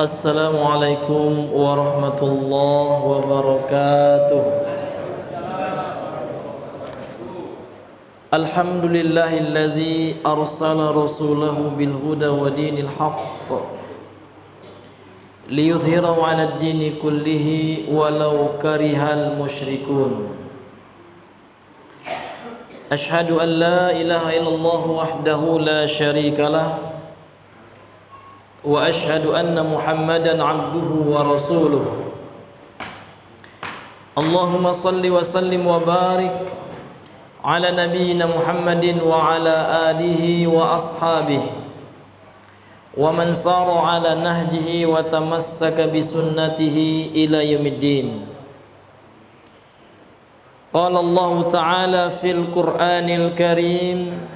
Assalamualaikum warahmatullahi wabarakatuh. Alhamdulillahilladzi arsala rasulahu bil huda wa dinil haqq liyudhhirahu 'alad dini kullihi walau karihal musyrikun. Ashhadu an la ilaha illallah wahdahu la syarikalah wa ashhadu anna Muhammadan 'abduhu wa rasuluh. Allahumma salli wa sallim wa barik ala nabiyyina Muhammadin wa ala alihi wa ashabihi wa man sara ala nahjihi wa tamassaka bi sunnatihi ila yaumiddin. Qala Allah ta'ala fil Qur'anil Karim,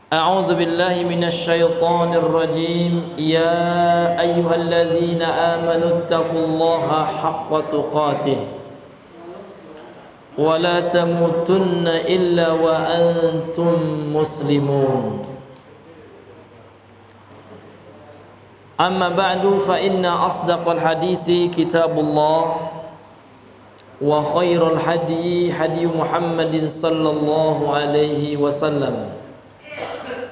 A'udzu billahi minasy syaithanir rajim. Ya ayyuhalladzina amanu taqullaha haqqa tuqatih wa la tamutunna illa wa antum muslimun. Amma ba'du fa inna asdaqal hadisi kitabullah wa khairal hadi hadi Muhammadin sallallahu alaihi wasallam.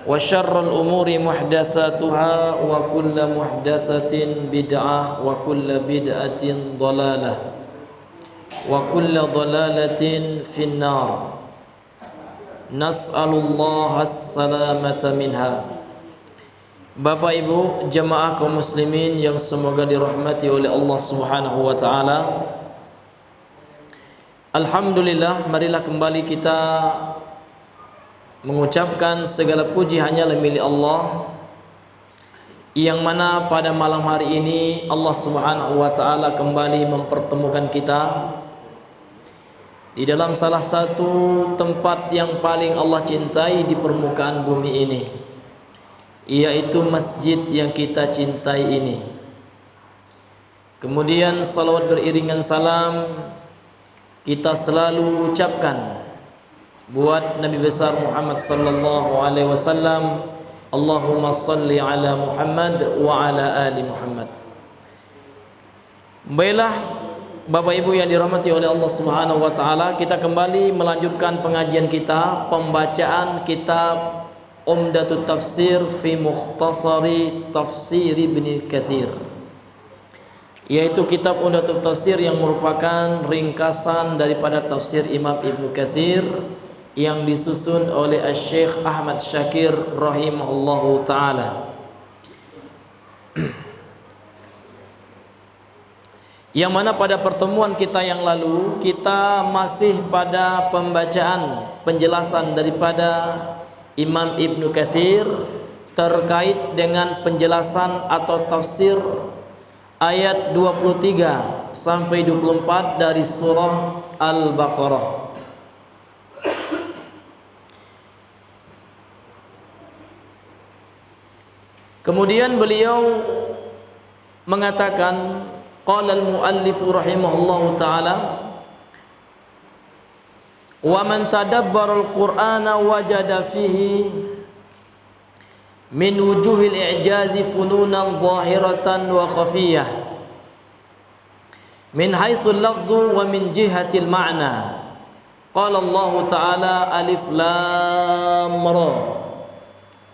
Wa syarrul umuri muhdatsatuha wa kullu muhdatsatin bid'ah wa kullu bid'atin dhalalah wa kullu dhalalatin finnar. Nas'alullaha as-salamata minha. Bapak Ibu jemaah kaum muslimin yang semoga dirahmati oleh Allah Subhanahu wa taala. Alhamdulillah, marilah kembali kita mengucapkan segala puji hanyalah milik Allah, yang mana pada malam hari ini Allah Subhanahu wa taala kembali mempertemukan kita di dalam salah satu tempat yang paling Allah cintai di permukaan bumi ini, yaitu masjid yang kita cintai ini. Kemudian salawat beriringan salam kita selalu ucapkan buat Nabi besar Muhammad sallallahu alaihi wasallam. Allahumma salli ala Muhammad wa ala ali Muhammad. Baiklah Bapak Ibu yang dirahmati oleh Allah Subhanahu wa taala, kita kembali melanjutkan pengajian kita, pembacaan kitab Umdatut Tafsir fi Mukhtasari Tafsir Ibnu Katsir, yaitu kitab Umdatut Tafsir yang merupakan ringkasan daripada tafsir Imam Ibnu Katsir yang disusun oleh Syekh Ahmad Syakir rahimahullahu taala. Yang mana pada pertemuan kita yang lalu kita masih pada pembacaan penjelasan daripada Imam Ibnu Katsir terkait dengan penjelasan atau tafsir ayat 23 sampai 24 dari surah Al-Baqarah. Kemudian beliau mengatakan, qala al-muallif rahimahullahu taala, wa man tadabbara al-Qur'ana wajada fihi min wujuhil i'jazi fununan zahiratan wa khafiyah min haitsu al-lafzu wa min jihati al-ma'na. Qala Allah taala, alif lam ra,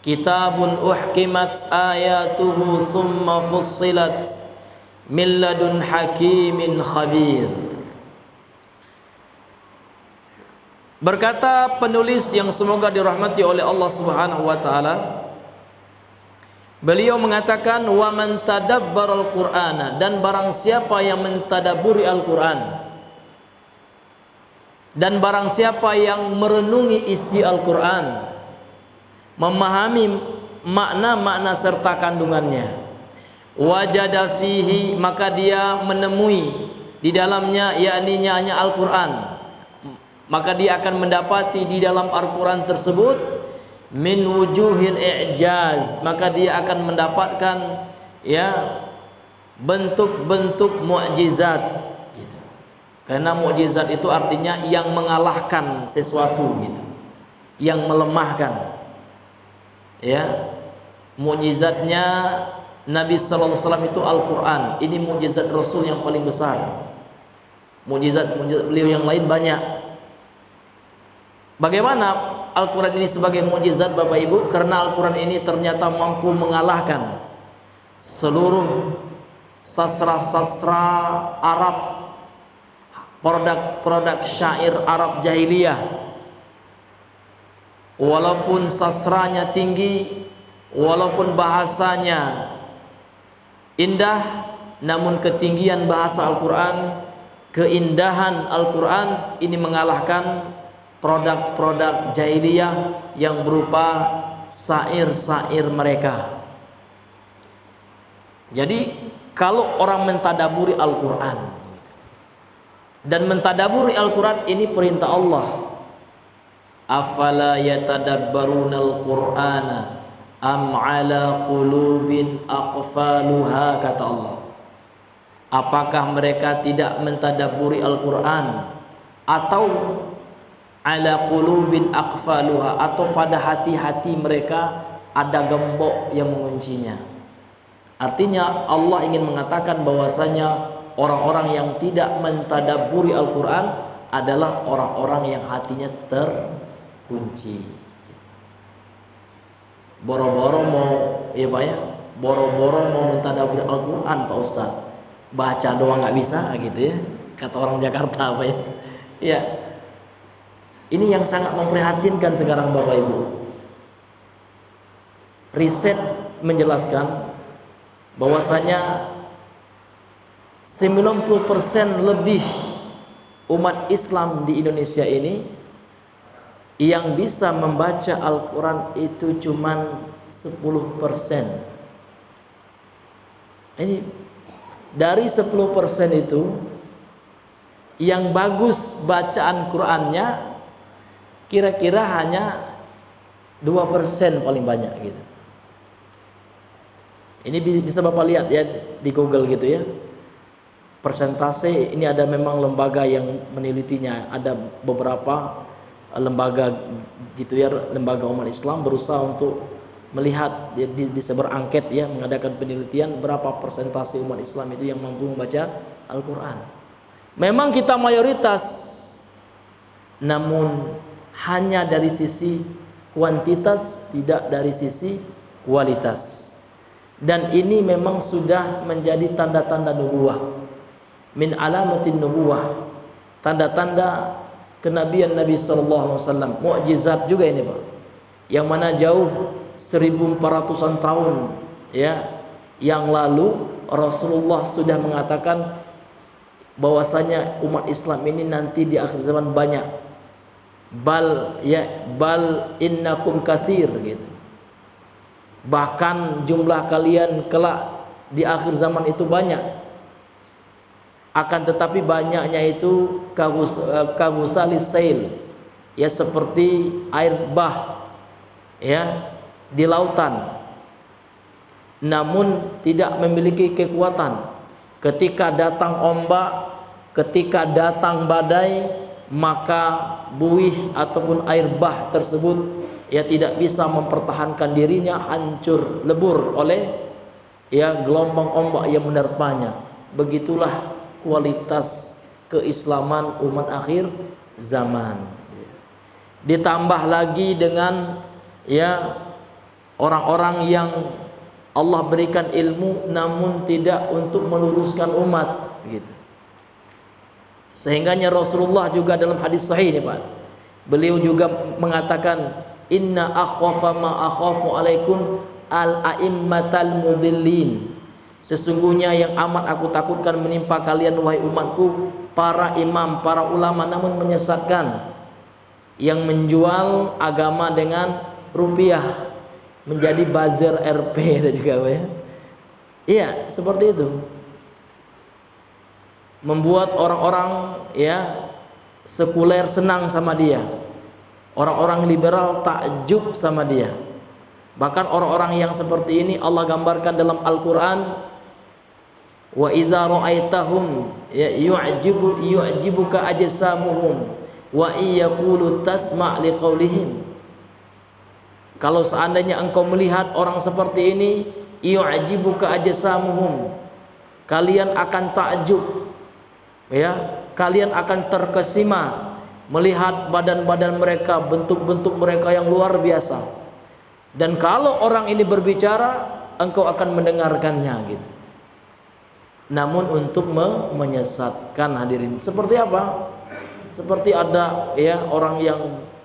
kitabun uhkimat ayatuhu summa fussilat min ladun hakimin khabir. Berkata penulis yang semoga dirahmati oleh Allah Subhanahu wa taala, beliau mengatakan, wa man tadabbaral Qur'ana, dan barang siapa yang mentadabburi Al-Qur'an, dan barang siapa yang merenungi isi Al-Qur'an, memahami makna-makna serta kandungannya, wajada fihi, maka dia menemui di dalamnya, yakni hanya Al-Qur'an, maka dia akan mendapati di dalam Al-Qur'an tersebut min wujuhil i'jaz, maka dia akan mendapatkan bentuk-bentuk mukjizat gitu. Karena mukjizat itu artinya yang mengalahkan sesuatu gitu, yang melemahkan. mukjizatnya Nabi sallallahu alaihi wasallam itu Al-Qur'an. Ini mukjizat Rasul yang paling besar. Mukjizat beliau yang lain banyak. Bagaimana Al-Quran ini sebagai mukjizat Bapak Ibu? Karena Al-Quran ini ternyata mampu mengalahkan seluruh sastra-sastra Arab, produk-produk syair Arab jahiliyah. Walaupun sastranya tinggi, walaupun bahasanya indah, namun ketinggian bahasa Al-Quran, keindahan Al-Quran ini mengalahkan produk-produk jahiliyah yang berupa syair-syair mereka. Jadi kalau orang mentadaburi Al-Quran, dan mentadaburi Al-Quran ini perintah Allah, afala yatadabbaruna al-Qur'ana am ala qulubin aqfaluha, kata Allah. Apakah mereka tidak mentadaburi Al-Quran, atau ala qulubin aqfaluha, atau pada hati-hati mereka ada gembok yang menguncinya. Artinya Allah ingin mengatakan bahwasanya orang-orang yang tidak mentadaburi Al-Quran adalah orang-orang yang hatinya terkunci. Boro-boro mau, ya Pak ya, boro-boro mau mentadaburi Al-Quran Pak Ustaz, baca doang nggak bisa gitu ya, kata orang Jakarta Pak ya. Ya, ini yang sangat memprihatinkan sekarang Bapak Ibu. Riset menjelaskan bahwasanya 90% lebih umat Islam di Indonesia ini yang bisa membaca Al-Quran itu cuman 10%. Ini dari 10% itu yang bagus bacaan Qurannya kira-kira hanya 2% paling banyak gitu. Ini bisa Bapak lihat ya di Google gitu ya. Persentase ini ada memang lembaga yang menelitinya, ada beberapa lembaga gitu ya, lembaga umat Islam berusaha untuk melihat, disebar angket ya, mengadakan penelitian berapa persentase umat Islam itu yang mampu membaca Al-Quran. Memang kita mayoritas, namun hanya dari sisi kuantitas, tidak dari sisi kualitas. Dan ini memang sudah menjadi tanda-tanda nubuwah, min alamatin nubuwah, tanda-tanda kenabian Nabi sallallahu alaihi wasallam. Mukjizat juga ini Pak, yang mana jauh 1400-an tahun ya yang lalu Rasulullah sudah mengatakan bahwasanya umat Islam ini nanti di akhir zaman banyak, bal innakum katsir gitu. Bahkan jumlah kalian kelak di akhir zaman itu banyak. Akan tetapi banyaknya itu kagusalis sail, ya seperti air bah ya di lautan, namun tidak memiliki kekuatan. Ketika datang ombak, ketika datang badai, maka buih ataupun air bah tersebut ya tidak bisa mempertahankan dirinya, hancur lebur oleh ya gelombang ombak yang menerpanya. Begitulah kualitas keislaman umat akhir zaman. Ditambah lagi dengan ya orang-orang yang Allah berikan ilmu namun tidak untuk meluruskan umat gitu. Sehingganya Rasulullah juga dalam hadis sahih ini Pak, beliau juga mengatakan, inna akhafa ma akhafu alaikum al-a'immatal mudillin. Sesungguhnya yang amat aku takutkan menimpa kalian wahai umatku, para imam, para ulama namun menyesatkan, yang menjual agama dengan rupiah, menjadi buzzer RP dan juga ya. Iya, seperti itu. Membuat orang-orang ya sekuler senang sama dia. Orang-orang liberal takjub sama dia. Bahkan orang-orang yang seperti ini Allah gambarkan dalam Al-Quran, wa idza ra'aitahum yu'jibuka ajsamuhum wa iyaqulu tasma' liqaulihim. Kalau seandainya engkau melihat orang seperti ini, yu'jibuka ajsamuhum, kalian akan takjub, ya, kalian akan terkesima melihat badan-badan mereka, bentuk-bentuk mereka yang luar biasa. Dan kalau orang ini berbicara, engkau akan mendengarkannya gitu. Namun untuk menyesatkan, hadirin, seperti apa? Seperti ada ya orang yang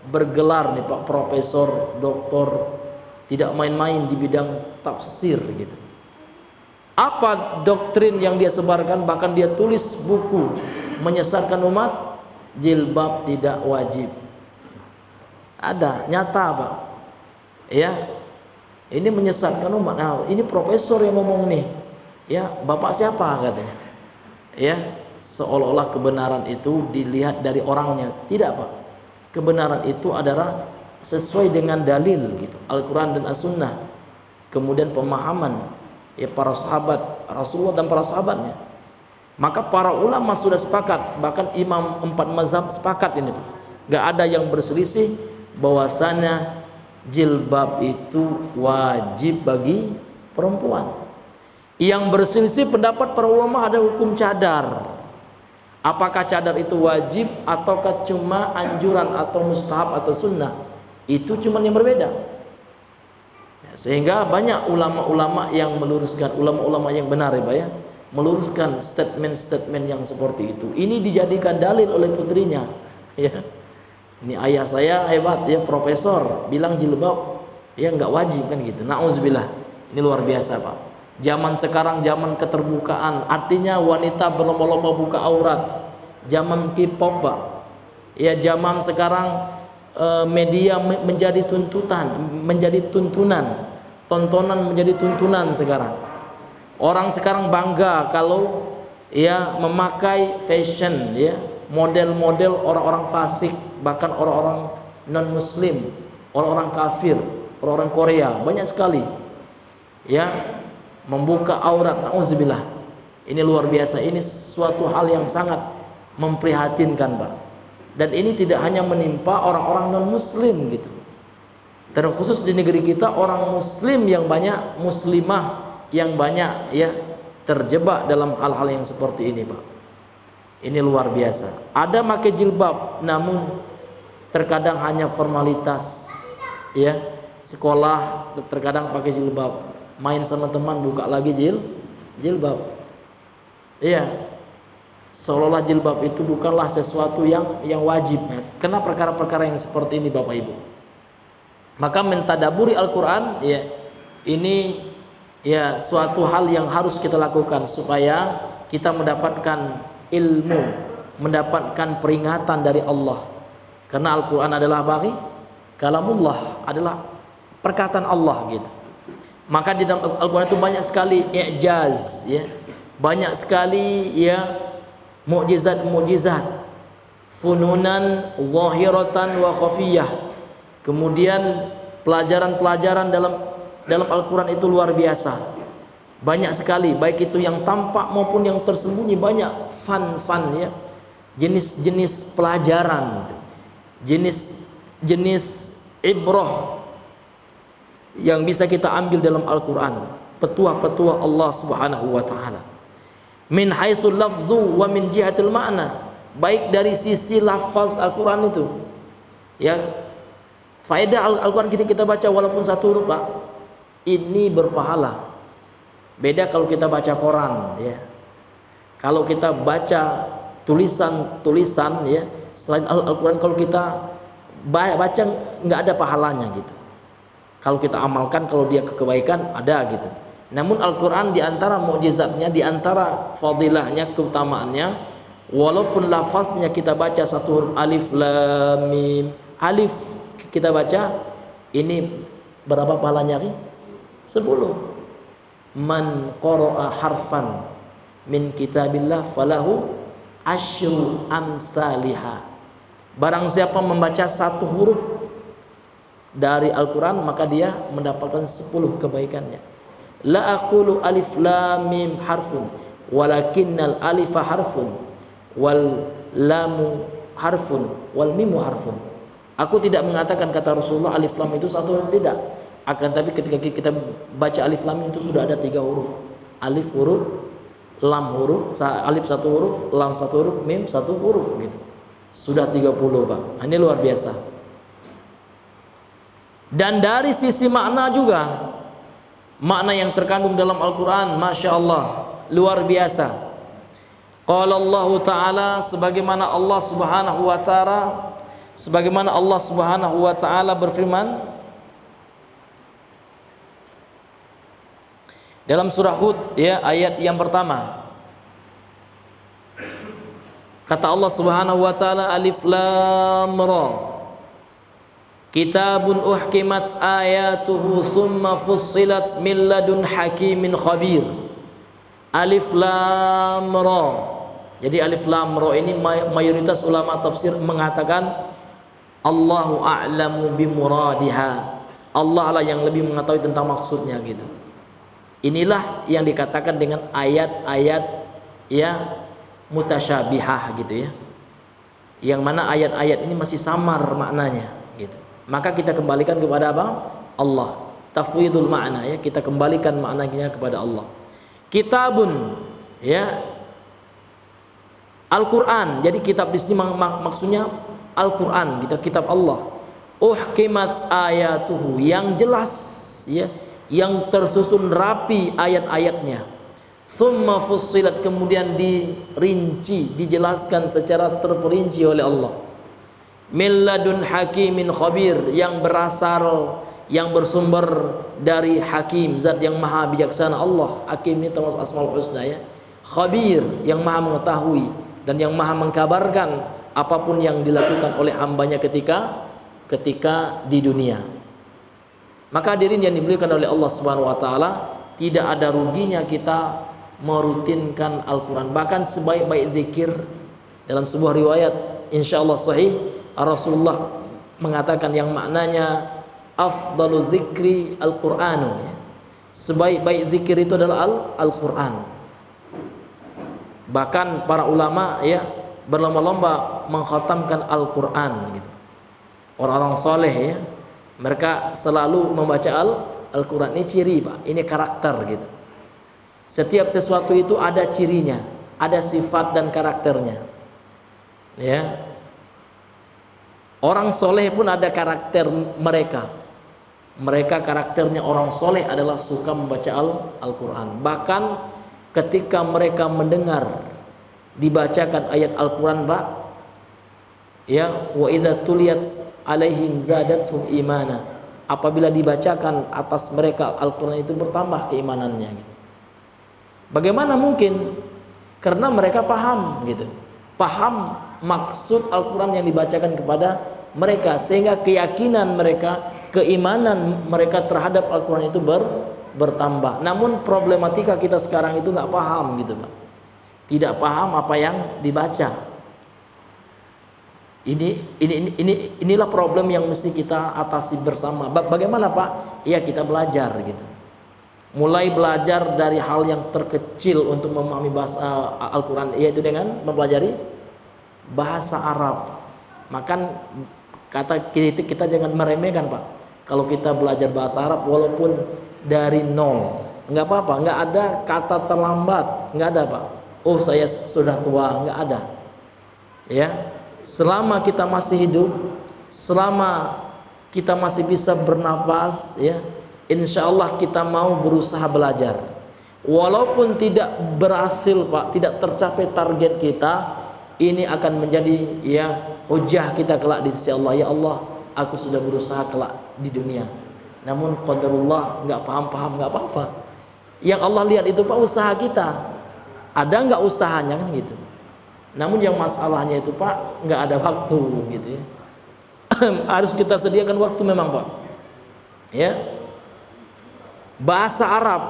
bergelar nih Pak, profesor, doktor, tidak main-main di bidang tafsir gitu. Apa doktrin yang dia sebarkan? Bahkan dia tulis buku menyesatkan umat, jilbab tidak wajib. Ada, nyata Pak. Ya, ini menyesatkan umat. Nah, ini profesor yang ngomong nih. Ya, bapak siapa katanya? Ya, seolah-olah kebenaran itu dilihat dari orangnya. Tidak Pak. Kebenaran itu adalah sesuai dengan dalil gitu, Al-Quran dan As-Sunnah. Kemudian pemahaman ya para sahabat Rasulullah dan para sahabatnya. Maka para ulama sudah sepakat, bahkan imam 4 mazhab sepakat ini Pak. Gak ada yang berselisih bahwasanya jilbab itu wajib bagi perempuan. Yang berselisih pendapat para ulama ada hukum cadar. Apakah cadar itu wajib ataukah cuma anjuran atau mustahab atau sunnah? Itu cuma yang berbeda. Ya, sehingga banyak ulama-ulama yang meluruskan, ulama-ulama yang benar ya Pak ya, meluruskan statement-statement yang seperti itu. Ini dijadikan dalil oleh putrinya. Ya. Ini ayah saya hebat ya, profesor, bilang jilbab ya nggak wajib kan gitu. Nauzubillah. Ini luar biasa Pak. Zaman sekarang zaman keterbukaan, artinya wanita berlomba-lomba buka aurat. Zaman K-pop Pak. Ya, zaman sekarang media menjadi tuntutan, menjadi tuntunan, tontonan menjadi tuntunan sekarang. Orang sekarang bangga kalau ya memakai fashion ya, model-model orang-orang fasik, bahkan orang-orang non muslim, orang-orang kafir, orang-orang Korea, banyak sekali ya membuka aurat. Nauzubillah. Ini luar biasa, ini suatu hal yang sangat memprihatinkan Pak. Dan ini tidak hanya menimpa orang-orang non muslim gitu, terkhusus di negeri kita orang muslim yang banyak, muslimah yang banyak ya terjebak dalam hal-hal yang seperti ini Pak. Ini luar biasa. Ada pakai jilbab namun terkadang hanya formalitas ya, sekolah terkadang pakai jilbab, main sama teman buka lagi jilbab. Iya, seolah-olah jilbab itu bukanlah sesuatu yang wajib. Karena perkara-perkara yang seperti ini Bapak Ibu. Maka mentadaburi Al-Quran ya, ini ya suatu hal yang harus kita lakukan supaya kita mendapatkan ilmu, mendapatkan peringatan dari Allah. Karena Al-Quran adalah bagi kalamullah, adalah perkataan Allah gitu. Maka di dalam Al-Quran itu banyak sekali i'jaz ya, banyak sekali ya mukjizat-mukjizat, fununan zahiratan wa khafiyah. Kemudian pelajaran-pelajaran dalam Al-Quran itu luar biasa, banyak sekali, baik itu yang tampak maupun yang tersembunyi. Banyak fun ya, jenis-jenis pelajaran, jenis ibrah yang bisa kita ambil dalam Al-Quran, petuah-petuah Allah Subhanahu wa ta'ala, min haitsul lafzu wa min jihatil ma'na, baik dari sisi lafaz Al-Quran itu ya. Faedah Al-Quran kita baca walaupun satu huruf Pak, ini berpahala. Beda kalau kita baca Quran ya. Kalau kita baca tulisan ya, selain Al-Quran, kalau kita baca nggak ada pahalanya gitu. Kalau kita amalkan, kalau dia kebaikan ada gitu. Namun Al-Quran diantara mukjizatnya, diantara fadilahnya, keutamaannya, walaupun lafaznya kita baca satu huruf alif lam mim, alif kita baca, ini berapa pahalanya? 10. Man qara'a harfan min kitabillah falahu asyru amsalihah. Barang siapa membaca satu huruf dari Al-Quran, maka dia mendapatkan 10 kebaikannya. La aqulu alif lam mim harfun walakinnal alifa harfun wal lamu harfun wal mimu harfun. Aku tidak mengatakan kata Rasulullah alif lam itu satu huruf, tidak. Akan tapi ketika kita baca alif lam itu sudah ada 3 huruf. Alif huruf, lam huruf, alif 1 huruf, lam 1 huruf, mim 1 huruf gitu. Sudah 30, Pak. Ini luar biasa. Dan dari sisi makna juga, makna yang terkandung dalam Al-Quran, Masya Allah, luar biasa. Qala Allah Ta'ala, sebagaimana Allah Subhanahu wa Ta'ala berfirman dalam surah Hud, ya, ayat yang pertama. Kata Allah Subhanahu wa Ta'ala, alif lam ra, kitabun uhkimat ayatuhu summa fussilat min ladun hakimin khabir. Alif lam ra. Jadi alif lam ra ini mayoritas ulama tafsir mengatakan Allahu a'lamu bimuradiha. Allah lah yang lebih mengetahui tentang maksudnya gitu. Inilah yang dikatakan dengan ayat-ayat ya mutasyabihah gitu ya. Yang mana ayat-ayat ini masih samar maknanya gitu. Maka kita kembalikan kepada apa? Allah. Tafwidul makna ya, kita kembalikan maknanya kepada Allah. Kitabun ya, Al-Quran. Jadi kitab di sini maksudnya Al-Quran, kitab Allah. Uhkimat ayatuhu, yang jelas ya, yang tersusun rapi ayat-ayatnya. Summa fussilat, kemudian dirinci, dijelaskan secara terperinci oleh Allah. Min ladun hakimin khabir, yang berasal, yang bersumber dari Hakim, zat yang maha bijaksana. Allah Hakim ini termasuk Asmaul Husna ya. Khabir, yang maha mengetahui dan yang maha mengkabarkan apapun yang dilakukan oleh hambanya ketika di dunia. Maka hadirin yang dimuliakan oleh Allah Subhanahu wa Ta'ala, tidak ada ruginya kita merutinkan Al-Quran. Bahkan sebaik-baik zikir, dalam sebuah riwayat insyaallah sahih, Rasulullah mengatakan yang maknanya afdalu zikri Al-Qur'anu, sebaik-baik zikir itu adalah Al-Quran. Bahkan para ulama ya berlomba-lomba mengkhatamkan Al-Quran gitu. Orang-orang soleh ya, mereka selalu membaca Al-Quran. Ini ciri Pak, ini karakter gitu. Setiap sesuatu itu ada cirinya, ada sifat dan karakternya ya. Orang soleh pun ada karakter mereka. Mereka karakternya orang soleh adalah suka membaca Al-Quran. Bahkan ketika mereka mendengar dibacakan ayat Al-Quran Pak ya, wa idza tuliyat alaihim zadatuhum imana, apabila dibacakan atas mereka Al-Quran itu bertambah keimanannya gitu. Bagaimana mungkin? Karena mereka paham gitu, paham maksud Al-Quran yang dibacakan kepada mereka, sehingga keyakinan mereka, keimanan mereka terhadap Al-Quran itu bertambah. Namun problematika kita sekarang itu nggak paham gitu Pak, tidak paham apa yang dibaca. Inilah problem yang mesti kita atasi bersama. Bagaimana Pak? Ya kita belajar gitu. Mulai belajar dari hal yang terkecil untuk memahami bahasa Al-Quran, yaitu dengan mempelajari bahasa Arab. Maka kata kita jangan meremehkan Pak. Kalau kita belajar bahasa Arab walaupun dari nol, nggak apa-apa, nggak ada kata terlambat, nggak ada Pak. Oh saya sudah tua, nggak ada. Ya, selama kita masih hidup, selama kita masih bisa bernapas, ya, insya Allah kita mau berusaha belajar. Walaupun tidak berhasil Pak, tidak tercapai target kita, ini akan menjadi ya hujah kita kelak di sisi Allah. Ya Allah, aku sudah berusaha kelak di dunia, namun qadarullah nggak paham-paham, nggak apa-apa. Yang Allah lihat itu Pak usaha kita, ada nggak usahanya kan gitu. Namun yang masalahnya itu Pak nggak ada waktu gitu ya. Harus kita sediakan waktu memang Pak. Ya, bahasa Arab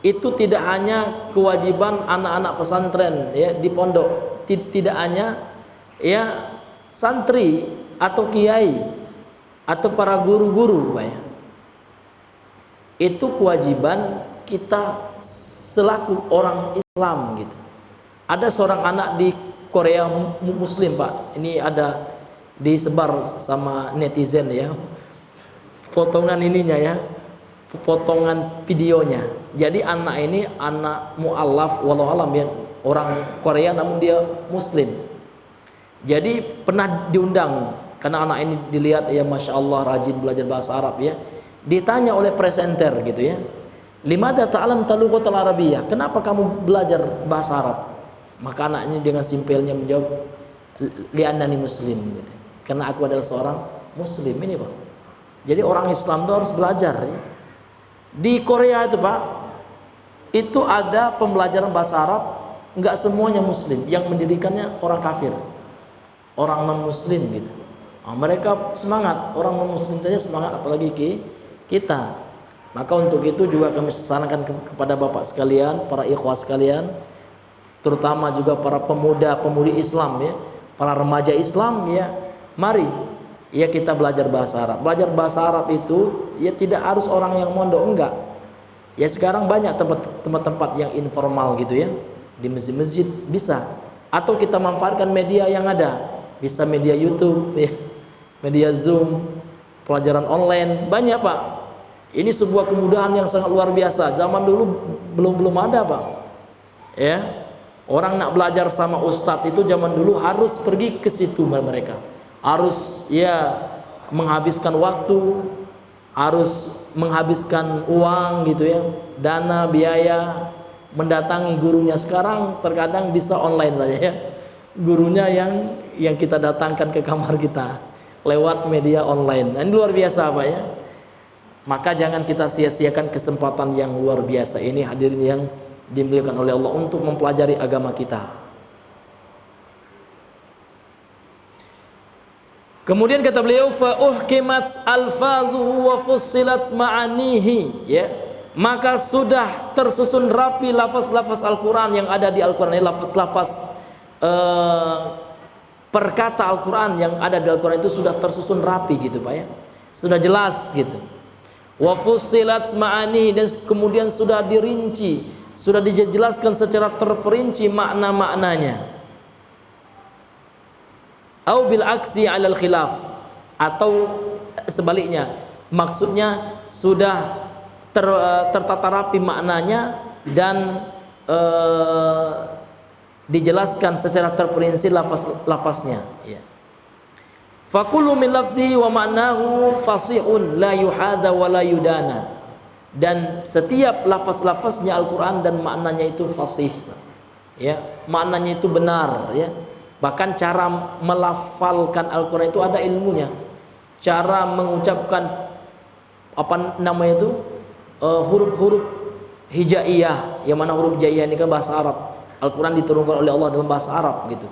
itu tidak hanya kewajiban anak-anak pesantren ya di pondok, tidak hanya ya santri atau kiai atau para guru-guru Pak ya. Itu kewajiban kita selaku orang Islam gitu. Ada seorang anak di Korea Muslim Pak, ini ada disebar sama netizen ya, potongan ininya ya, potongan videonya. Jadi anak ini anak mu'alaf, walau alam ya, orang Korea namun dia Muslim. Jadi pernah diundang karena anak ini dilihat ya Masya Allah rajin belajar bahasa Arab ya. Ditanya oleh presenter gitu ya, "Limadha ta'alam talughatal arabiyyah?" Kenapa kamu belajar bahasa Arab? Maka anaknya dengan simpelnya menjawab, "Li'annani muslim." Gitu. Karena aku adalah seorang muslim ini, Pak. Jadi orang Islam itu harus belajar ya. Di Korea itu, Pak, itu ada pembelajaran bahasa Arab, enggak semuanya muslim, yang mendirikannya orang kafir, orang non muslim gitu. Nah, mereka semangat, orang non muslim saja semangat, apalagi kita. Maka untuk itu juga kami sarankan kepada Bapak sekalian, para ikhwah sekalian, terutama juga para pemuda-pemudi Islam ya, para remaja Islam ya, mari ya kita belajar bahasa Arab. Belajar bahasa Arab itu ya tidak harus orang yang mondok, enggak. Ya sekarang banyak tempat-tempat yang informal gitu ya, di masjid-masjid bisa. Atau kita manfaatkan media yang ada, bisa media YouTube ya, media Zoom, pelajaran online, banyak Pak. Ini sebuah kemudahan yang sangat luar biasa. Zaman dulu belum ada Pak. Ya, orang nak belajar sama ustadz itu zaman dulu harus pergi ke situ mereka. Harus ya menghabiskan waktu, harus menghabiskan uang gitu ya, dana, biaya, mendatangi gurunya. Sekarang terkadang bisa online saja ya. Gurunya yang kita datangkan ke kamar kita lewat media online. Ini luar biasa Pak ya. Maka jangan kita sia-siakan kesempatan yang luar biasa ini, hadirin yang dimuliakan oleh Allah, untuk mempelajari agama kita. Kemudian kata beliau, fa uhkimat alfazuhu wa fussilat ma'anihi, ya. Maka sudah tersusun rapi lafaz-lafaz Al-Qur'an yang ada di Al-Qur'an. Ini lafaz-lafaz perkata Al-Qur'an yang ada di Al-Qur'an itu sudah tersusun rapi gitu Pak ya. Sudah jelas gitu. Wa fussilat ma'anihi, dan kemudian sudah dirinci, sudah dijelaskan secara terperinci makna-maknanya. Au bil aksi 'alal khilaf, atau sebaliknya, maksudnya sudah tertata rapi maknanya dan dijelaskan secara terperinci lafaznya ya. Fakulu min lafzihi wa ma'nahu fasihun la yuhada wa la yudana. Dan setiap lafaz-lafaznya Al-Qur'an dan maknanya itu fasih. Ya, maknanya itu benar ya. Bahkan cara melafalkan Al-Qur'an itu ada ilmunya. Cara mengucapkan apa namanya itu? Huruf-huruf hijaiyah, yang mana huruf hijaiyah ini kan bahasa Arab. Al-Qur'an diturunkan oleh Allah dalam bahasa Arab gitu.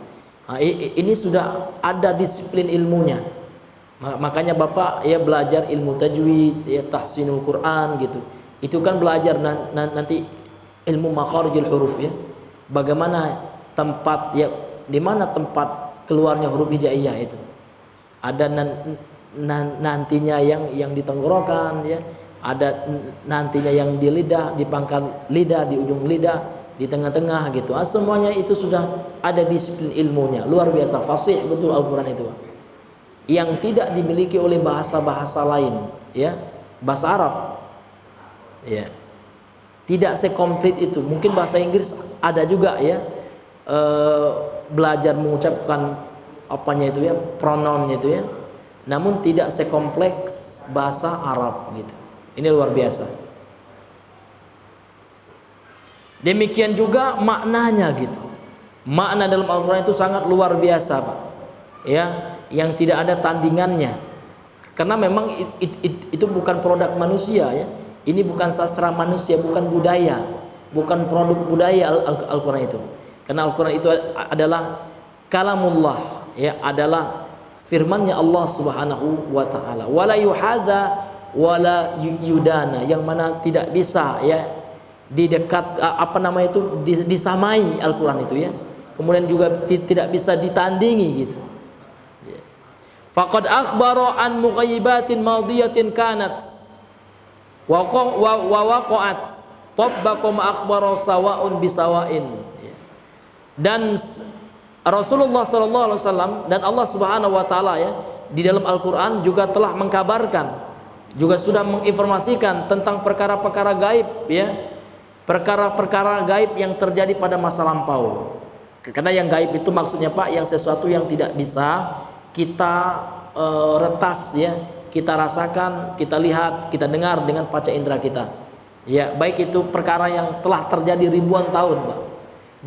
Nah, ini sudah ada disiplin ilmunya. Makanya Bapak ya belajar ilmu tajwid, ya tahsinul Quran gitu. Itu kan belajar nanti ilmu makharijul huruf ya. Bagaimana tempat ya, di mana tempat keluarnya huruf hijaiyah itu. Ada nantinya yang di tenggorokan ya, ada nantinya yang di lidah, di pangkal lidah, di ujung lidah, di tengah-tengah gitu. Semuanya itu sudah ada disiplin ilmunya. Luar biasa, fasih betul Al-Qur'an itu. Yang tidak dimiliki oleh bahasa-bahasa lain, ya. Bahasa Arab. Ya. Tidak sekomplit itu. Mungkin bahasa Inggris ada juga ya. Belajar mengucapkan apanya itu ya, pronounnya itu ya. Namun tidak sekompleks bahasa Arab gitu. Ini luar biasa. Demikian juga maknanya gitu. Makna dalam Al-Qur'an itu sangat luar biasa Pak. Ya, yang tidak ada tandingannya. Karena memang itu bukan produk manusia ya. Ini bukan sastra manusia, bukan budaya, bukan produk budaya Al-Qur'an itu. Karena Al-Qur'an itu adalah kalamullah ya, adalah firman-Nya Allah Subhanahu wa taala. Wala yuhadza wala yudana, yang mana tidak bisa ya di dekat apa namanya itu disamai Al-Qur'an itu ya. Kemudian juga tidak bisa ditandingi gitu. Faqad akhbara an mughayyibatin madiyatin kanat wa waqa'at tabbaqa ma akhbara sawa'un bisawain. Dan Rasulullah SAW dan Allah Subhanahu wa taala ya di dalam Al-Qur'an juga telah mengkabarkan, juga sudah menginformasikan tentang perkara-perkara gaib ya. Perkara-perkara gaib yang terjadi pada masa lampau. Karena yang gaib itu maksudnya Pak, yang sesuatu yang tidak bisa kita retas ya, kita rasakan, kita lihat, kita dengar dengan panca indera kita. Ya, baik itu perkara yang telah terjadi ribuan tahun, Pak.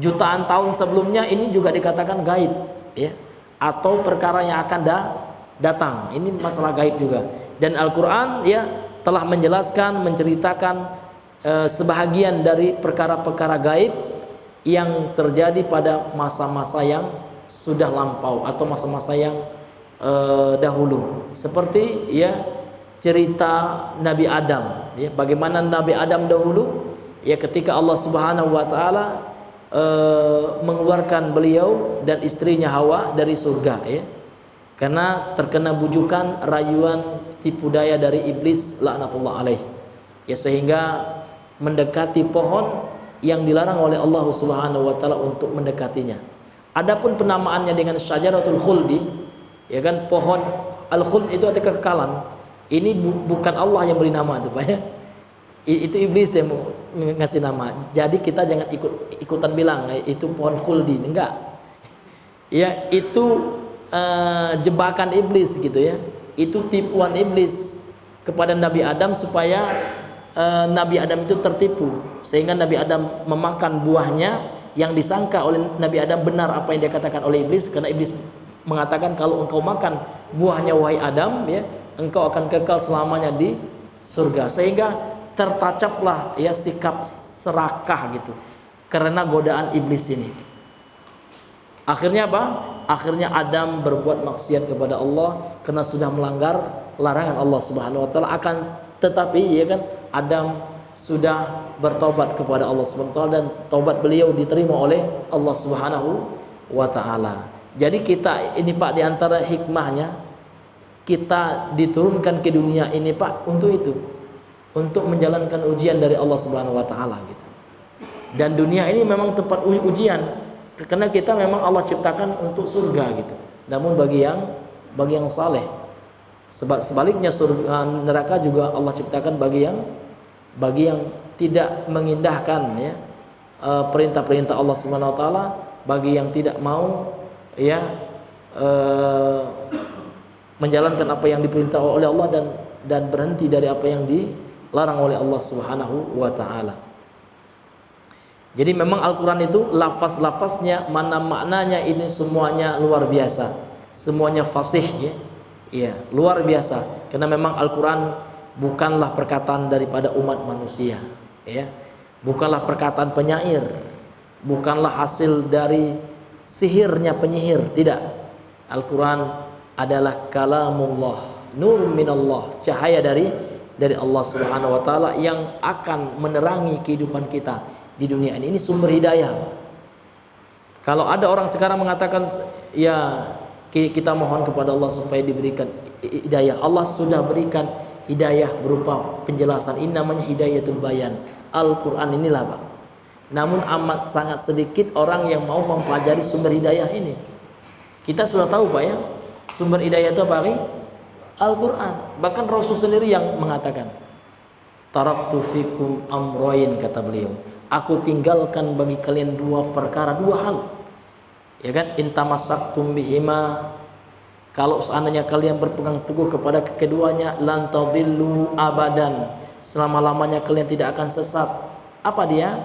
Jutaan tahun sebelumnya ini juga dikatakan gaib, ya. Atau perkara yang akan datang. Ini masalah gaib juga. Dan Al-Qur'an ya telah menjelaskan, menceritakan sebahagian dari perkara-perkara gaib yang terjadi pada masa-masa yang sudah lampau atau masa-masa yang dahulu. Seperti ya cerita Nabi Adam, ya, bagaimana Nabi Adam dahulu ya ketika Allah Subhanahu wa taala mengeluarkan beliau dan istrinya Hawa dari surga ya. Karena terkena bujukan, rayuan, tipu daya dari iblis laknatullah alaih. Ya sehingga mendekati pohon yang dilarang oleh Allah Subhanahu wa taala untuk mendekatinya. Adapun penamaannya dengan syajaratul khuldi, ya kan, pohon al-khuld itu artinya kekekalan. Ini bukan Allah yang beri nama itu, Pak ya. Itu iblis yang mau ngasih nama. Jadi kita jangan ikutan bilang itu pohon khuldi, enggak. Ya, itu jebakan iblis gitu ya. Itu tipuan iblis kepada Nabi Adam supaya Nabi Adam itu tertipu, sehingga Nabi Adam memakan buahnya yang disangka oleh Nabi Adam benar apa yang dikatakan oleh iblis, karena iblis mengatakan kalau engkau makan buahnya wahai Adam ya, engkau akan kekal selamanya di surga. Sehingga tertacaplah ya sikap serakah gitu karena godaan iblis ini. Akhirnya apa? Akhirnya Adam berbuat maksiat kepada Allah karena sudah melanggar larangan Allah Subhanahu wa taala. Akan tetapi ya kan, Adam sudah bertobat kepada Allah Subhanahu wa taala dan taubat beliau diterima oleh Allah Subhanahu wa taala. Jadi kita ini Pak, di antara hikmahnya kita diturunkan ke dunia ini Pak untuk itu, untuk menjalankan ujian dari Allah Subhanahu wa taala gitu. Dan dunia ini memang tempat ujian karena kita memang Allah ciptakan untuk surga gitu. Namun bagi yang saleh, sebaliknya surga neraka juga Allah ciptakan bagi yang tidak mengindahkan ya perintah-perintah Allah Subhanahu wa taala, bagi yang tidak mau ya menjalankan apa yang diperintah oleh Allah dan berhenti dari apa yang dilarang oleh Allah Subhanahu wa taala. Jadi memang Al-Qur'an itu lafaz-lafaznya, mana maknanya ini semuanya luar biasa. Semuanya fasih ya. Iya, luar biasa. Karena memang Al-Qur'an bukanlah perkataan daripada umat manusia, ya. Bukanlah perkataan penyair, bukanlah hasil dari sihirnya penyihir, tidak. Al-Qur'an adalah kalamullah, nur minallah, cahaya dari Allah Subhanahu wa taala yang akan menerangi kehidupan kita di dunia ini. Ini sumber hidayah. Kalau ada orang sekarang mengatakan ya kita mohon kepada Allah supaya diberikan hidayah, Allah sudah berikan hidayah berupa penjelasan. Ini namanya hidayatul bayan. Al-Qur'an inilah Pak. Namun amat sangat sedikit orang yang mau mempelajari sumber hidayah ini. Kita sudah tahu Pak ya, sumber hidayah itu apa? Al-Qur'an. Bahkan Rasul sendiri yang mengatakan, taraktu fikum amroin, kata beliau, aku tinggalkan bagi kalian dua perkara, dua hal. Ya kan, intamasaktum bihima, kalau seandainya kalian berpegang teguh kepada keduanya, lan tadillu abadan, selama-lamanya kalian tidak akan sesat. Apa dia?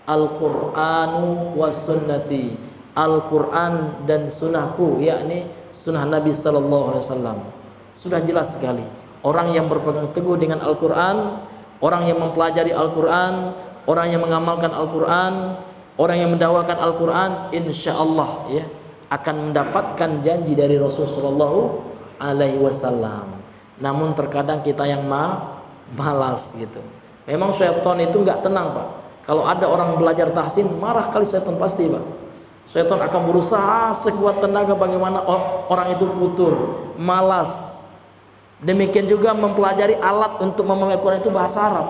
Al-Qur'anu was sunnati, Al-Qur'an dan sunnahku, yakni sunnah Nabi sallallahu alaihi wasallam. Sudah jelas sekali. Orang yang berpegang teguh dengan Al-Qur'an, orang yang mempelajari Al-Qur'an, orang yang mengamalkan Al-Qur'an, orang yang mendakwakan Al-Qur'an, insyaallah ya akan mendapatkan janji dari Rasul sallallahu alaihi wasallam. Namun terkadang kita yang malas gitu. Memang syaitan itu enggak tenang Pak. Kalau ada orang belajar tahsin, marah kali syaitan pasti Pak. Syaitan akan berusaha sekuat tenaga bagaimana orang itu putur, malas. Demikian juga mempelajari alat untuk memahami Al-Quran itu bahasa Arab.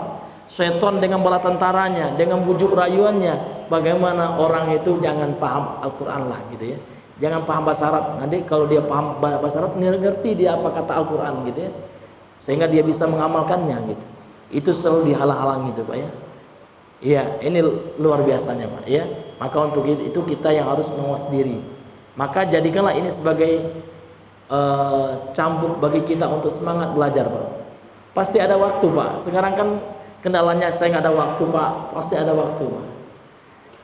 Syaitan dengan bala tentaranya, dengan bujuk rayuannya, bagaimana orang itu jangan paham Al-Quran lah gitu ya. Jangan paham bahasa Arab. Nanti kalau dia paham bahasa Arab, ngerti dia apa kata Al-Qur'an gitu ya. Sehingga dia bisa mengamalkannya gitu. Itu selalu dihalang-halang gitu, Pak ya. Iya, ini luar biasanya, Pak ya. Maka untuk itu kita yang harus mawas diri. Maka jadikanlah ini sebagai cambuk bagi kita untuk semangat belajar, Pak. Pasti ada waktu, Pak. Sekarang kan kendalanya saya nggak ada waktu, Pak. Pasti ada waktu, Pak.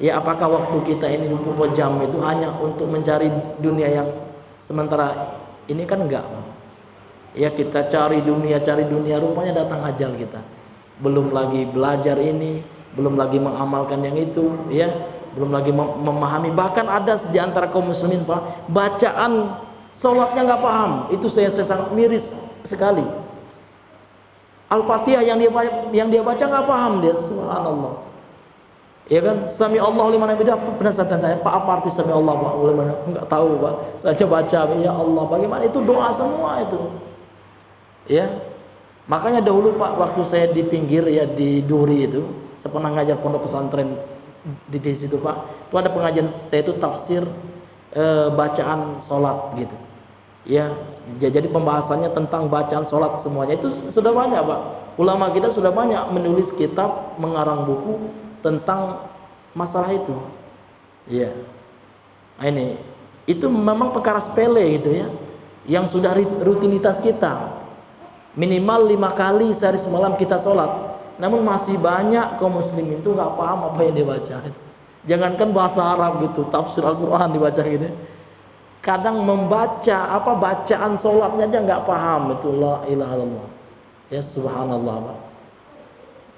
Ya, apakah waktu kita ini 24 jam itu hanya untuk mencari dunia yang sementara ini? Kan enggak, Pak. Ya, kita cari dunia, rupanya datang ajal kita. Belum lagi belajar ini, belum lagi mengamalkan yang itu, ya, belum lagi memahami. Bahkan ada di antara kaum muslimin, Pak, bacaan sholatnya nggak paham. Itu saya sangat miris sekali. Al-Fatihah yang dia baca nggak paham dia, subhanallah. Ya kan, sami Allah liman hamidah. Pernah saya tanya, Pak, apa arti sami Allah, Pak? Enggak tahu, Pak. Saya baca, ya Allah, bagaimana itu doa semua itu. Ya. Makanya dahulu, Pak, waktu saya di pinggir ya di Duri itu, saya pernah ngajar pondok pesantren di situ, Pak. Itu ada pengajian saya itu tafsir bacaan sholat gitu. Ya, jadi pembahasannya tentang bacaan sholat semuanya itu sudah banyak, Pak. Ulama kita sudah banyak menulis kitab, mengarang buku tentang masalah itu. Iya. Nah, ini itu memang perkara sepele gitu ya, yang sudah rutinitas kita. Minimal 5 kali sehari semalam kita sholat. Namun masih banyak kaum muslimin itu nggak paham apa yang dia baca. Jangankan bahasa Arab gitu, tafsir Al-Quran dibaca gitu. Kadang membaca bacaan sholatnya aja nggak paham. Itu la ilaha illallah. Ya subhanallah, Pak.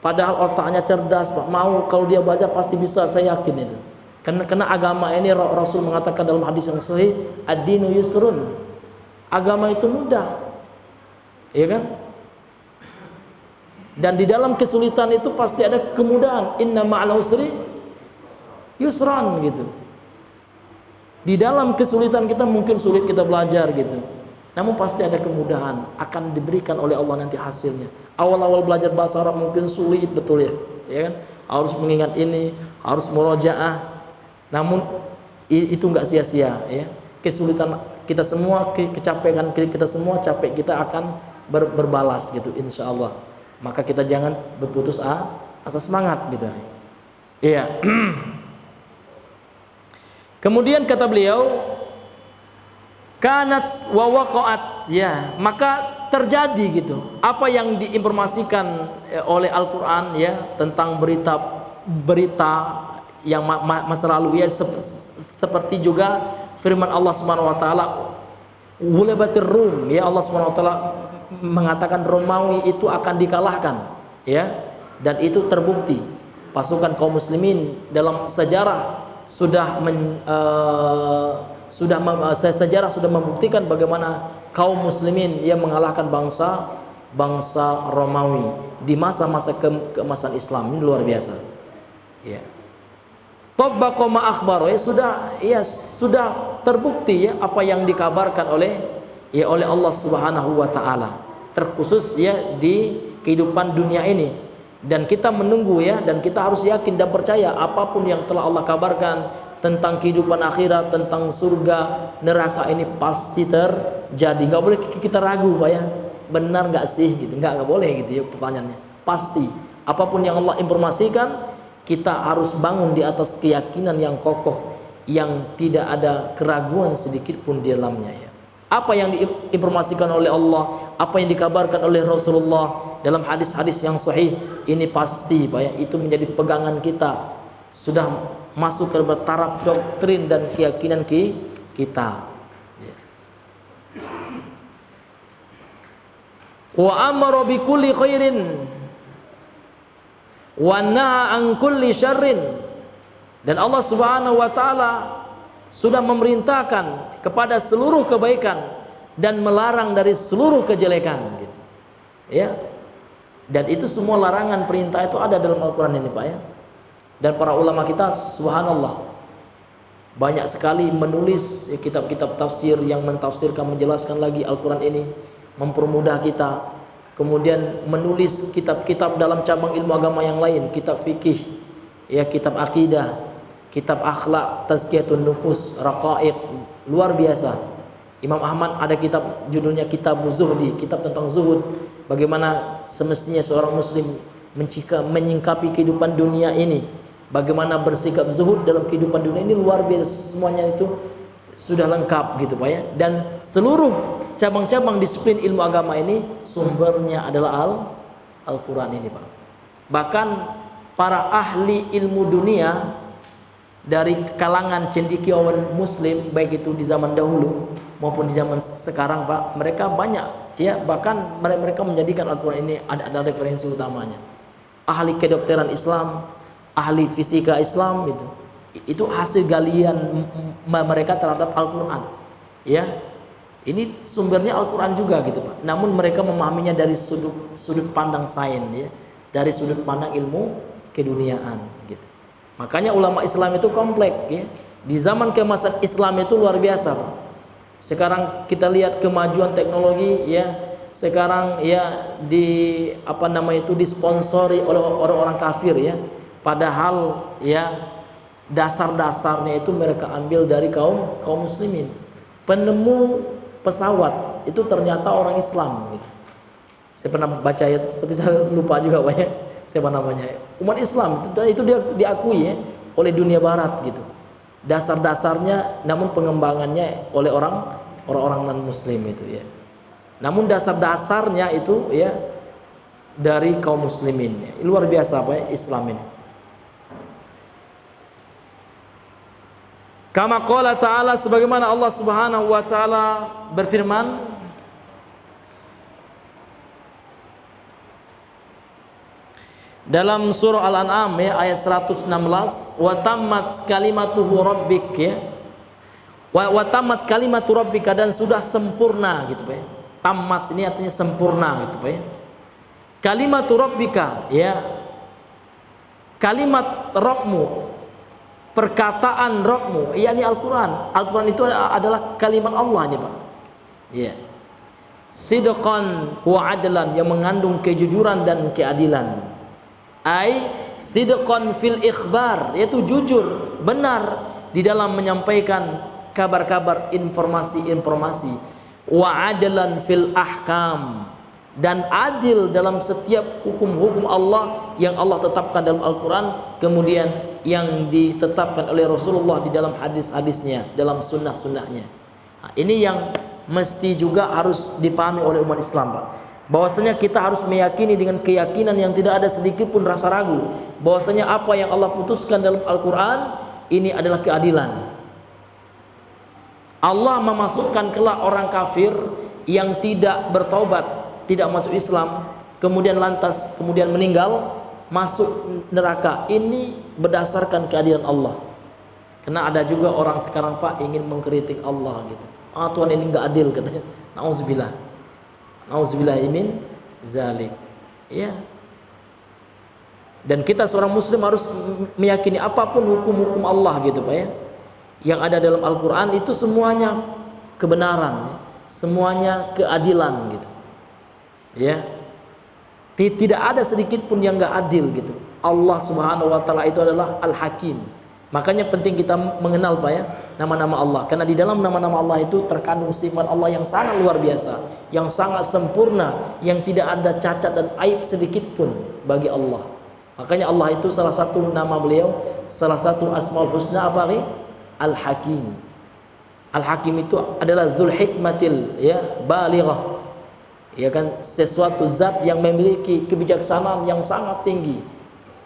Padahal otaknya cerdas, Pak. Mau kalau dia belajar pasti bisa, saya yakin itu. Karena agama ini Rasul mengatakan dalam hadis yang sahih, ad-dinu yusrun. Agama itu mudah. Ya kan? Dan di dalam kesulitan itu pasti ada kemudahan. Inna ma'al usri yusran gitu. Di dalam kesulitan kita mungkin sulit kita belajar gitu. Namun pasti ada kemudahan, akan diberikan oleh Allah nanti hasilnya. Awal-awal belajar bahasa Arab mungkin sulit betul ya kan? Harus mengingat ini, harus murojaah. Namun itu enggak sia-sia ya. Kesulitan kita semua, kecapean kita semua, capek kita akan berbalas gitu insyaallah. Maka kita jangan berputus asa semangat gitu. Iya. Kemudian kata beliau, kanat wa waqa'at, ya, maka terjadi gitu apa yang diinformasikan oleh Al-Qur'an ya tentang berita yang masa lalu ya, seperti juga firman Allah Subhanahu wa taala, Ghulabatir Rum, ya, Allah Subhanahu wa taala mengatakan Romawi itu akan dikalahkan ya, dan itu terbukti. Pasukan kaum muslimin dalam sejarah sejarah sudah membuktikan bagaimana kaum muslimin yang mengalahkan bangsa Romawi di masa-masa keemasan Islam. Ini luar biasa. Ya. Tabbaqa ma akhbaro, ya sudah terbukti ya apa yang dikabarkan oleh Allah Subhanahu wa taala. Terkhusus ya di kehidupan dunia ini. Dan kita menunggu ya, dan kita harus yakin dan percaya apapun yang telah Allah kabarkan tentang kehidupan akhirat, tentang surga, neraka ini pasti terjadi. Nggak boleh kita ragu, Pak ya. Benar nggak sih gitu? Nggak boleh gitu ya pertanyaannya. Pasti apapun yang Allah informasikan, kita harus bangun di atas keyakinan yang kokoh, yang tidak ada keraguan sedikit pun di dalamnya ya. Apa yang diinformasikan oleh Allah, apa yang dikabarkan oleh Rasulullah dalam hadis-hadis yang sahih, ini pasti Pak ya, itu menjadi pegangan kita, sudah masuk ke taraf doktrin dan keyakinan kita. Wa amara bi kulli khairin wa nahaa an kulli syarrin. Dan Allah Subhanahu wa taala sudah memerintahkan kepada seluruh kebaikan dan melarang dari seluruh kejelekan gitu. Ya. Dan itu semua larangan perintah itu ada dalam Al-Qur'an ini, Pak ya. Dan para ulama kita subhanallah banyak sekali menulis kitab-kitab tafsir yang mentafsirkan, menjelaskan lagi Al-Qur'an ini, mempermudah kita. Kemudian menulis kitab-kitab dalam cabang ilmu agama yang lain, kitab fikih, ya, kitab akidah, kitab akhlak, tazkiyatun nufus, raqaiq, luar biasa. Imam Ahmad ada kitab judulnya Kitab Zuhdi, kitab tentang zuhud, bagaimana semestinya seorang muslim menyingkapi kehidupan dunia ini, bagaimana bersikap zuhud dalam kehidupan dunia ini, luar biasa. Semuanya itu sudah lengkap gitu Pak ya. Dan seluruh cabang-cabang disiplin ilmu agama ini sumbernya adalah Al-Quran ini Pak. Bahkan para ahli ilmu dunia dari kalangan cendekiawan muslim, baik itu di zaman dahulu maupun di zaman sekarang Pak, mereka banyak ya, bahkan mereka menjadikan Al-Quran ini ada referensi utamanya. Ahli kedokteran Islam, ahli fisika Islam, itu hasil galian mereka terhadap Al-Quran ya. Ini sumbernya Al-Quran juga gitu Pak, namun mereka memahaminya dari sudut pandang sains ya, dari sudut pandang ilmu keduniaan gitu. Makanya ulama Islam itu kompleks ya. Di zaman keemasan Islam itu luar biasa Pak. Sekarang kita lihat kemajuan teknologi ya, sekarang ya disponsori oleh orang-orang kafir ya, padahal ya dasar-dasarnya itu mereka ambil dari kaum muslimin. Penemu pesawat itu ternyata orang Islam gitu. Saya pernah baca ya, tapi saya lupa juga Pak ya, siapa namanya, umat Islam itu dia diakui ya oleh dunia barat gitu, dasar-dasarnya, namun pengembangannya oleh orang-orang non muslim itu ya, namun dasar-dasarnya itu ya dari kaum muslimin ya. Luar biasa Pak ya, Islam ini. Kama qala ta'ala, sebagaimana Allah Subhanahu wa taala berfirman dalam surah Al-An'am ya, ayat 116, wa tammat kalimatuhu rabbik ya, wa tammat kalimatu rabbika, dan sudah sempurna gitu Pak ya. Tamat ini artinya sempurna gitu Pak ya. Kalimatu rabbika ya, kalimat Rabbmu, perkataan Rabbmu, yakni Al-Quran. Al-Quran itu adalah kalimat Allah nih Pak ya. Sidqan wa adlan, yang mengandung kejujuran dan keadilan. Ai sidqan fil ikhbar, yaitu jujur, benar di dalam menyampaikan kabar-kabar, informasi-informasi. Wa adlan fil ahkam, dan adil dalam setiap hukum-hukum Allah yang Allah tetapkan dalam Al-Quran, kemudian yang ditetapkan oleh Rasulullah di dalam hadis-hadisnya, dalam sunnah-sunnahnya. Nah, ini yang mesti juga harus dipahami oleh umat Islam Pak, bahwasanya kita harus meyakini dengan keyakinan yang tidak ada sedikit pun rasa ragu, bahwasanya apa yang Allah putuskan dalam Al-Quran ini adalah keadilan. Allah memasukkan kelak orang kafir yang tidak bertaubat, tidak masuk Islam, kemudian kemudian meninggal, masuk neraka. Ini berdasarkan keadilan Allah. Karena ada juga orang sekarang Pak ingin mengkritik Allah gitu. Ah, Tuhan ini enggak adil katanya. Nauzubillah. Nauzubillah min zalik. Ya. Dan kita seorang muslim harus meyakini apapun hukum-hukum Allah gitu Pak ya, yang ada dalam Al-Quran itu semuanya kebenaran, semuanya keadilan gitu ya. Tidak ada sedikit pun yang enggak adil gitu. Allah Subhanahu wa taala itu adalah Al-Hakim. Makanya penting kita mengenal Pak ya, nama-nama Allah, karena di dalam nama-nama Allah itu terkandung sifat Allah yang sangat luar biasa, yang sangat sempurna, yang tidak ada cacat dan aib sedikit pun bagi Allah. Makanya Allah itu salah satu nama beliau, salah satu asmaul husna apa nih? Al-Hakim. Al-Hakim itu adalah Dzul Hikmatil ya balighah. Ya kan, sesuatu zat yang memiliki kebijaksanaan yang sangat tinggi.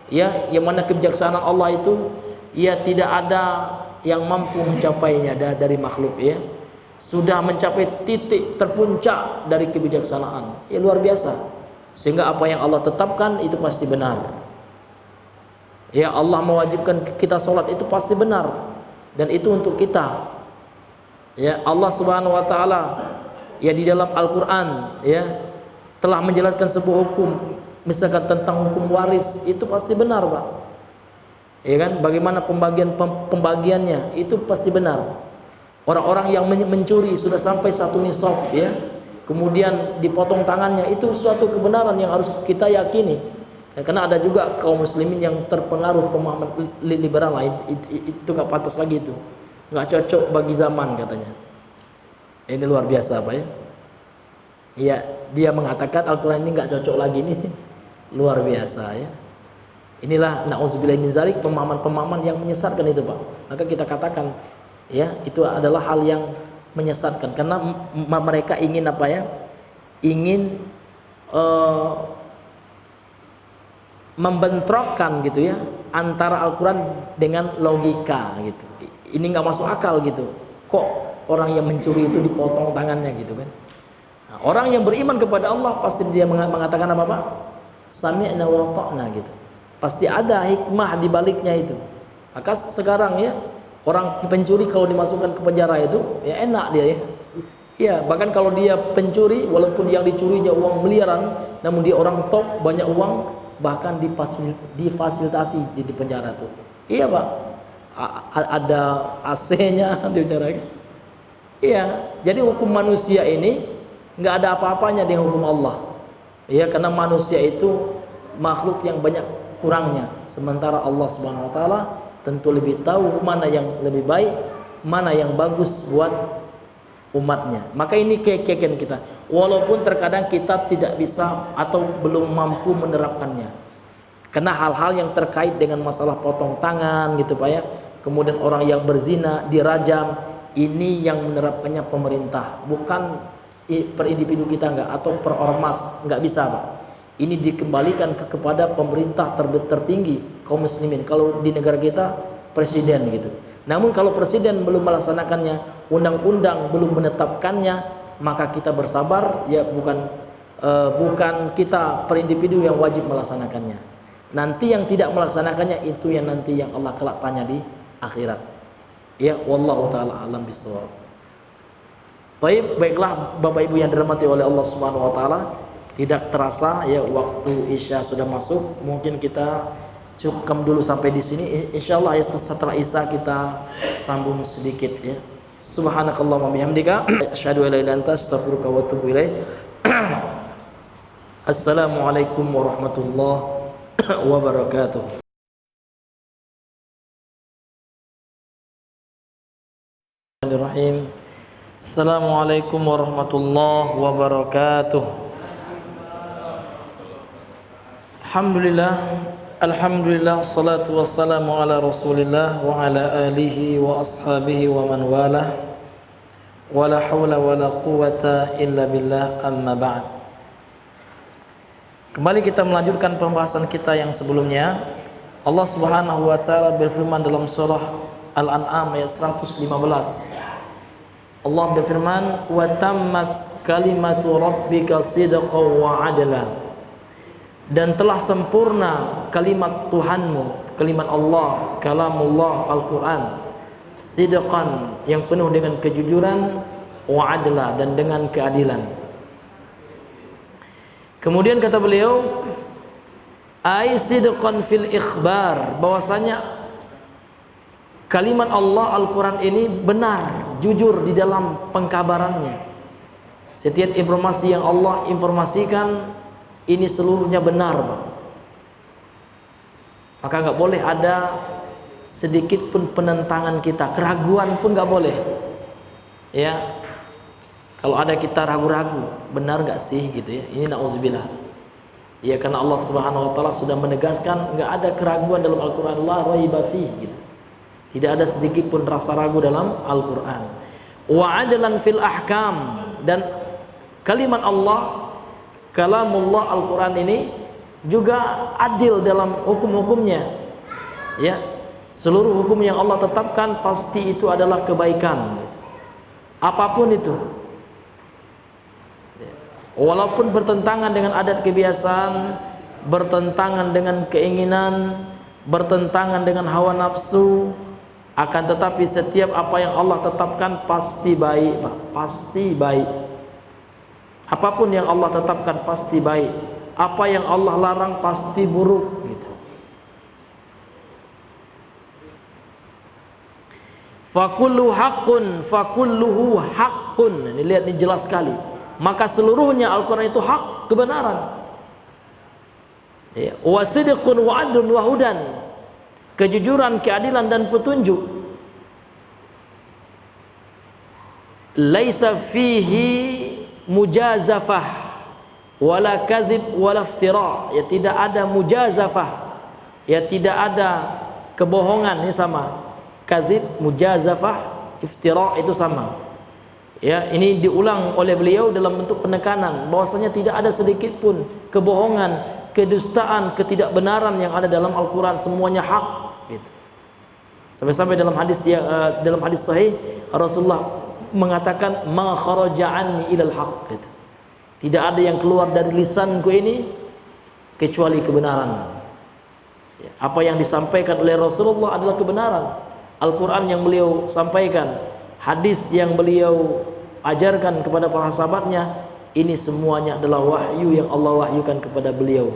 Ya, yang mana kebijaksanaan Allah itu ya tidak ada yang mampu mencapainya dari makhluk ya. Sudah mencapai titik terpuncak dari kebijaksanaan. Ya luar biasa. Sehingga apa yang Allah tetapkan itu pasti benar. Ya, Allah mewajibkan kita sholat itu pasti benar, dan itu untuk kita. Ya, Allah Subhanahu wa taala ya di dalam Al-Quran ya telah menjelaskan sebuah hukum, misalkan tentang hukum waris, itu pasti benar Pak ya kan, bagaimana pembagiannya itu pasti benar. Orang-orang yang mencuri sudah sampai satu nisab ya, kemudian dipotong tangannya, itu suatu kebenaran yang harus kita yakini. Dan karena ada juga kaum muslimin yang terpengaruh pemahaman liberal lah, itu nggak pantas lagi, itu nggak cocok bagi zaman katanya. Ini luar biasa Pak ya. Iya, dia mengatakan Al-Quran ini nggak cocok lagi, ini luar biasa ya. Inilah na'udzubillah min zalik, pemahaman-pemahaman yang menyesatkan itu Pak. Maka kita katakan ya, itu adalah hal yang menyesatkan karena mereka ingin apa ya? Ingin membentrokkan gitu ya antara Al-Quran dengan logika gitu. Ini nggak masuk akal gitu. Kok orang yang mencuri itu dipotong tangannya gitu kan? Nah, orang yang beriman kepada Allah pasti dia mengatakan apa Pak? Sami'na wa ta'na gitu. Pasti ada hikmah di baliknya itu. Maka sekarang ya, orang pencuri kalau dimasukkan ke penjara itu ya enak dia ya. Ya, bahkan kalau dia pencuri walaupun yang dicurinya uang miliaran, namun dia orang top, banyak uang, bahkan difasilitasi di penjara tuh. Iya Pak, ada AC-nya di penjara. Iya, jadi hukum manusia ini nggak ada apa-apanya dengan hukum Allah. Iya, karena manusia itu makhluk yang banyak kurangnya, sementara Allah Subhanahu Wa Taala tentu lebih tahu mana yang lebih baik, mana yang bagus buat umatnya. Maka ini keyakinan kita, walaupun terkadang kita tidak bisa atau belum mampu menerapkannya, karena hal-hal yang terkait dengan masalah potong tangan gitu Pak ya, kemudian orang yang berzina dirajam, ini yang menerapkannya pemerintah, bukan per individu kita enggak, atau per ormas, enggak bisa Pak. Ini dikembalikan kepada pemerintah tertinggi kaum muslimin. Kalau di negara kita presiden gitu. Namun kalau presiden belum melaksanakannya, undang-undang belum menetapkannya, maka kita bersabar ya, bukan kita per individu yang wajib melaksanakannya. Nanti yang tidak melaksanakannya itu yang nanti yang Allah kelak tanya di akhirat. Ya, wallahu taala alam bisawab. Baiklah Bapak Ibu yang dirahmati oleh Allah Subhanahu wa taala, tidak terasa ya waktu Isya sudah masuk. Mungkin kita cukupkan dulu sampai di sini. Insyaallah ya, setelah Isya kita sambung sedikit ya. Subhanakallahumma bihamdika asyhadu an la ilaha illa anta astaghfiruka wa atubu ilaik. Assalamualaikum warahmatullahi wabarakatuh. Bismillahirrahmanirrahim. Assalamualaikum warahmatullahi wabarakatuh. Alhamdulillah, salatu wassalamu ala rasulillah wa ala alihi wa ashabihi wa man walah, wa la hawla wa la quwata illa billah, amma ba'd. Kembali kita melanjutkan pembahasan kita yang sebelumnya. Allah Subhanahu wa taala berfirman dalam surah Al-An'am ayat 115. Allah berfirman, wa tammat kalimatu rabbika sidqan wa adla. Dan telah sempurna kalimat Tuhanmu, kalimat Allah, kalamullah Al-Quran, sidqan, yang penuh dengan kejujuran, wa adla, dan dengan keadilan. Kemudian kata beliau, ai sidqan fil ikhbar, bahwasanya kalimat Allah Al-Quran ini benar, jujur di dalam pengkabarannya. Setiap informasi yang Allah informasikan ini seluruhnya benar Pak. Maka nggak boleh ada sedikit pun penentangan kita, keraguan pun nggak boleh ya. Kalau ada kita ragu-ragu, benar nggak sih gitu ya, ini na'udzubillah ya, karena Allah Subhanahu wa taala sudah menegaskan nggak ada keraguan dalam Al-Quran, la raiba fih gitu. Tidak ada sedikit pun rasa ragu dalam Al-Quran. Wa adlan fil ahkam, dan kalimat Allah, kalamullah Al-Quran ini juga adil dalam hukum-hukumnya ya. Seluruh hukum yang Allah tetapkan pasti itu adalah kebaikan, apapun itu, walaupun bertentangan dengan adat kebiasaan, bertentangan dengan keinginan, bertentangan dengan hawa nafsu, akan tetapi setiap apa yang Allah tetapkan pasti baik Pak, pasti baik. Apapun yang Allah tetapkan pasti baik, apa yang Allah larang pasti buruk gitu. Fakullu haqqun, fakulluhu haqqun. Ini lihat, ini jelas sekali. Maka seluruhnya Al-Quran itu hak, kebenaran Ya, wa sidqun wa adlun wa hudan, kejujuran, keadilan dan petunjuk. Laisa fihi mujazafah wala kadhib wala iftira, ya tidak ada mujazafah, ya tidak ada kebohongan, ini sama. Kadhib, mujazafah, iftira itu sama. Ya, ini diulang oleh beliau dalam bentuk penekanan bahwasanya tidak ada sedikit pun kebohongan, kedustaan, ketidakbenaran yang ada dalam Al-Qur'an, semuanya hak gitu. Sampai-sampai dalam hadis sahih Rasulullah mengatakan ma kharaja anni ilal haq gitu. Tidak ada yang keluar dari lisanku ini kecuali kebenaran. Ya, apa yang disampaikan oleh Rasulullah adalah kebenaran. Al-Quran yang beliau sampaikan, hadis yang beliau ajarkan kepada para sahabatnya, ini semuanya adalah wahyu yang Allah wahyukan kepada beliau.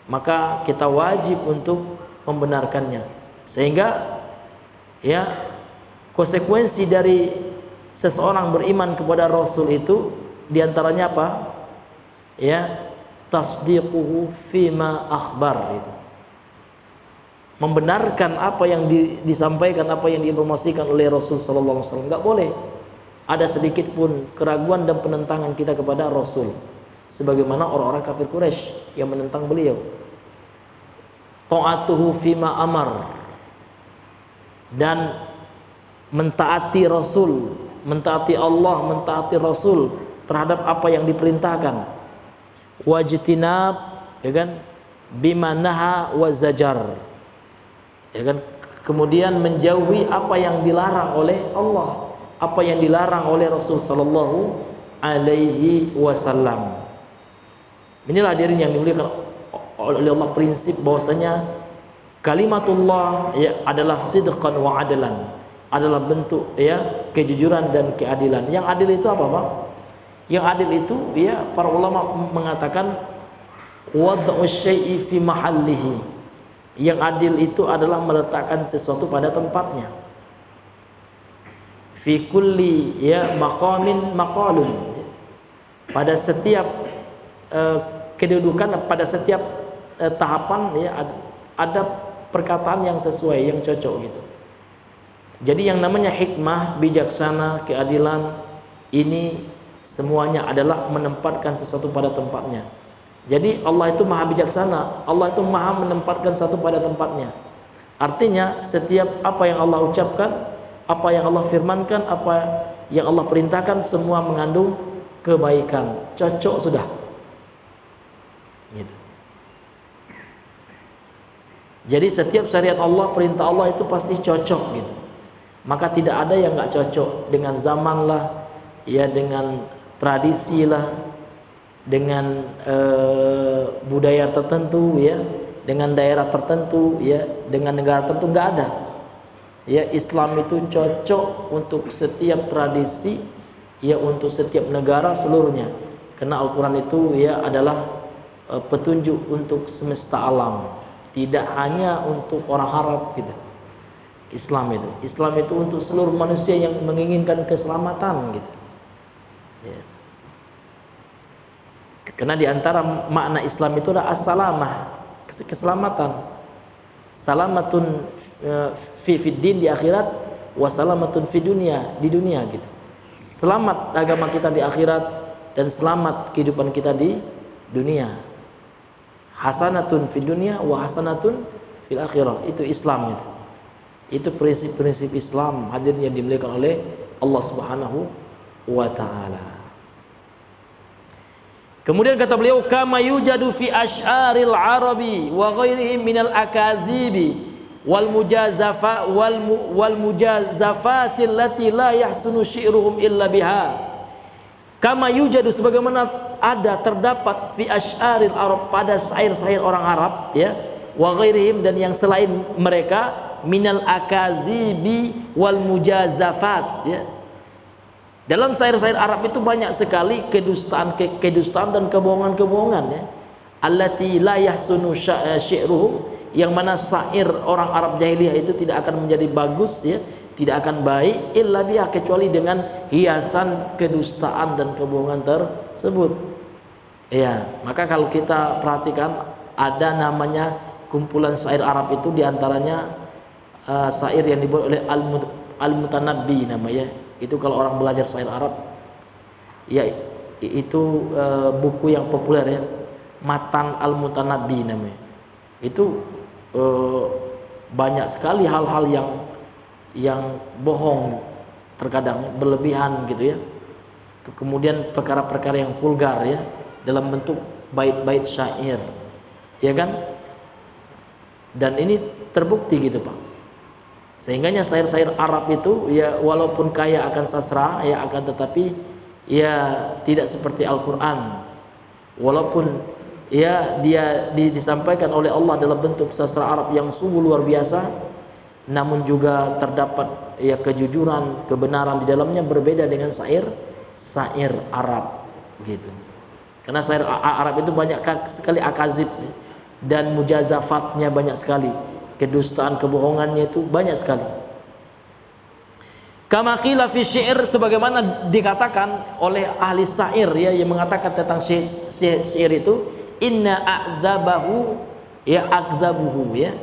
Maka kita wajib untuk membenarkannya. Sehingga ya, konsekuensi dari seseorang beriman kepada Rasul itu diantaranya apa? Ya, tasdiquhu fima akhbar itu. Membenarkan apa yang disampaikan, apa yang diinformasikan oleh Rasul sallallahu alaihi wasallam. Enggak boleh ada sedikit pun keraguan dan penentangan kita kepada Rasul, sebagaimana orang-orang kafir Quraisy yang menentang beliau. Ta'atuhu fima amar, dan mentaati Rasul, mentaati Allah, mentaati Rasul terhadap apa yang diperintahkan. Wajtinab, ya kan, bima naha wa zajar, ya kan, kemudian menjauhi apa yang dilarang oleh Allah, apa yang dilarang oleh Rasul sallallahu alaihi wasallam. Inilah hadirin yang dimuliakan oleh Allah, prinsip bahwasanya kalimatullah ya adalah sidqan wa adlan, adalah bentuk ya kejujuran dan keadilan. Yang adil itu apa, Pak? Yang adil itu ya para ulama mengatakan wad'u syai'i fi mahallihi. Yang adil itu adalah meletakkan sesuatu pada tempatnya. Fi kulli ya maqamin maqalun. Pada setiap kedudukan, pada setiap tahapan ya ada perkataan yang sesuai, yang cocok gitu. Jadi yang namanya hikmah, bijaksana, keadilan, ini semuanya adalah menempatkan sesuatu pada tempatnya. Jadi Allah itu maha bijaksana, Allah itu maha menempatkan satu pada tempatnya. Artinya setiap apa yang Allah ucapkan, apa yang Allah firmankan, apa yang Allah perintahkan, semua mengandung kebaikan, cocok sudah gitu. Jadi setiap syariat Allah, perintah Allah itu pasti cocok gitu. Maka tidak ada yang nggak cocok dengan zaman lah, ya dengan tradisi lah, dengan budaya tertentu ya, dengan daerah tertentu ya, dengan negara tertentu, nggak ada. Ya, Islam itu cocok untuk setiap tradisi ya, untuk setiap negara seluruhnya. Karena Al-Quran itu ya adalah petunjuk untuk semesta alam, tidak hanya untuk orang Arab gitu. Islam itu untuk seluruh manusia yang menginginkan keselamatan gitu. Ya. Karena di antara makna Islam itu adalah as-salamah, keselamatan. Salamatun fi din di akhirat, wa salamatun fi dunia, di dunia gitu. Selamat agama kita di akhirat dan selamat kehidupan kita di dunia. Hasanatun fi dunia wa hasanatun fil akhirah. Itu Islam itu. Itu prinsip-prinsip Islam hadirin yang dimuliakan oleh Allah Subhanahu wa taala. Kemudian kata beliau, kama yujadu fi asy'aril arabi wa ghairihim minal akadzibi wal mujazafatil lati la yahsunu syi'ruhum illa biha. Kama yujadu, sebagaimana ada terdapat fi asy'aril arab, pada syair-syair orang Arab ya, wa ghairihim, dan yang selain mereka, minal akadzibi wal mujazafat ya. Dalam syair-syair Arab itu banyak sekali kedustaan dan kebohongan-kebohongan ya. Allati la yahsunu syi'ruhum, yang mana syair orang Arab jahiliyah itu tidak akan menjadi bagus ya, tidak akan baik illa biha, kecuali dengan hiasan kedustaan dan kebohongan tersebut. Ya, maka kalau kita perhatikan ada namanya kumpulan syair Arab itu, diantaranya syair yang dibuat oleh Al-Mutanabbi namanya. Itu kalau orang belajar syair Arab, ya itu buku yang populer ya, Matan Al-Mutanabbi namanya. Itu banyak sekali hal-hal yang bohong, terkadang berlebihan gitu ya. Kemudian perkara-perkara yang vulgar ya, dalam bentuk bait-bait syair, ya kan? Dan ini terbukti gitu Pak. Sehingganya syair-syair Arab itu ya walaupun kaya akan sastra ya, akan tetapi ya tidak seperti Al-Quran. Walaupun ya dia disampaikan oleh Allah dalam bentuk sastra Arab yang sungguh luar biasa, namun juga terdapat ya kejujuran, kebenaran di dalamnya, berbeda dengan syair Arab gitu. Karena syair Arab itu banyak sekali akazib dan mujazafatnya, banyak sekali kedustaan, kebohongannya itu banyak sekali. Kama qila fi syair, sebagaimana dikatakan oleh ahli syair ya, yang mengatakan tentang syair itu, inna a'dzabahu ya akdzabuhu ya.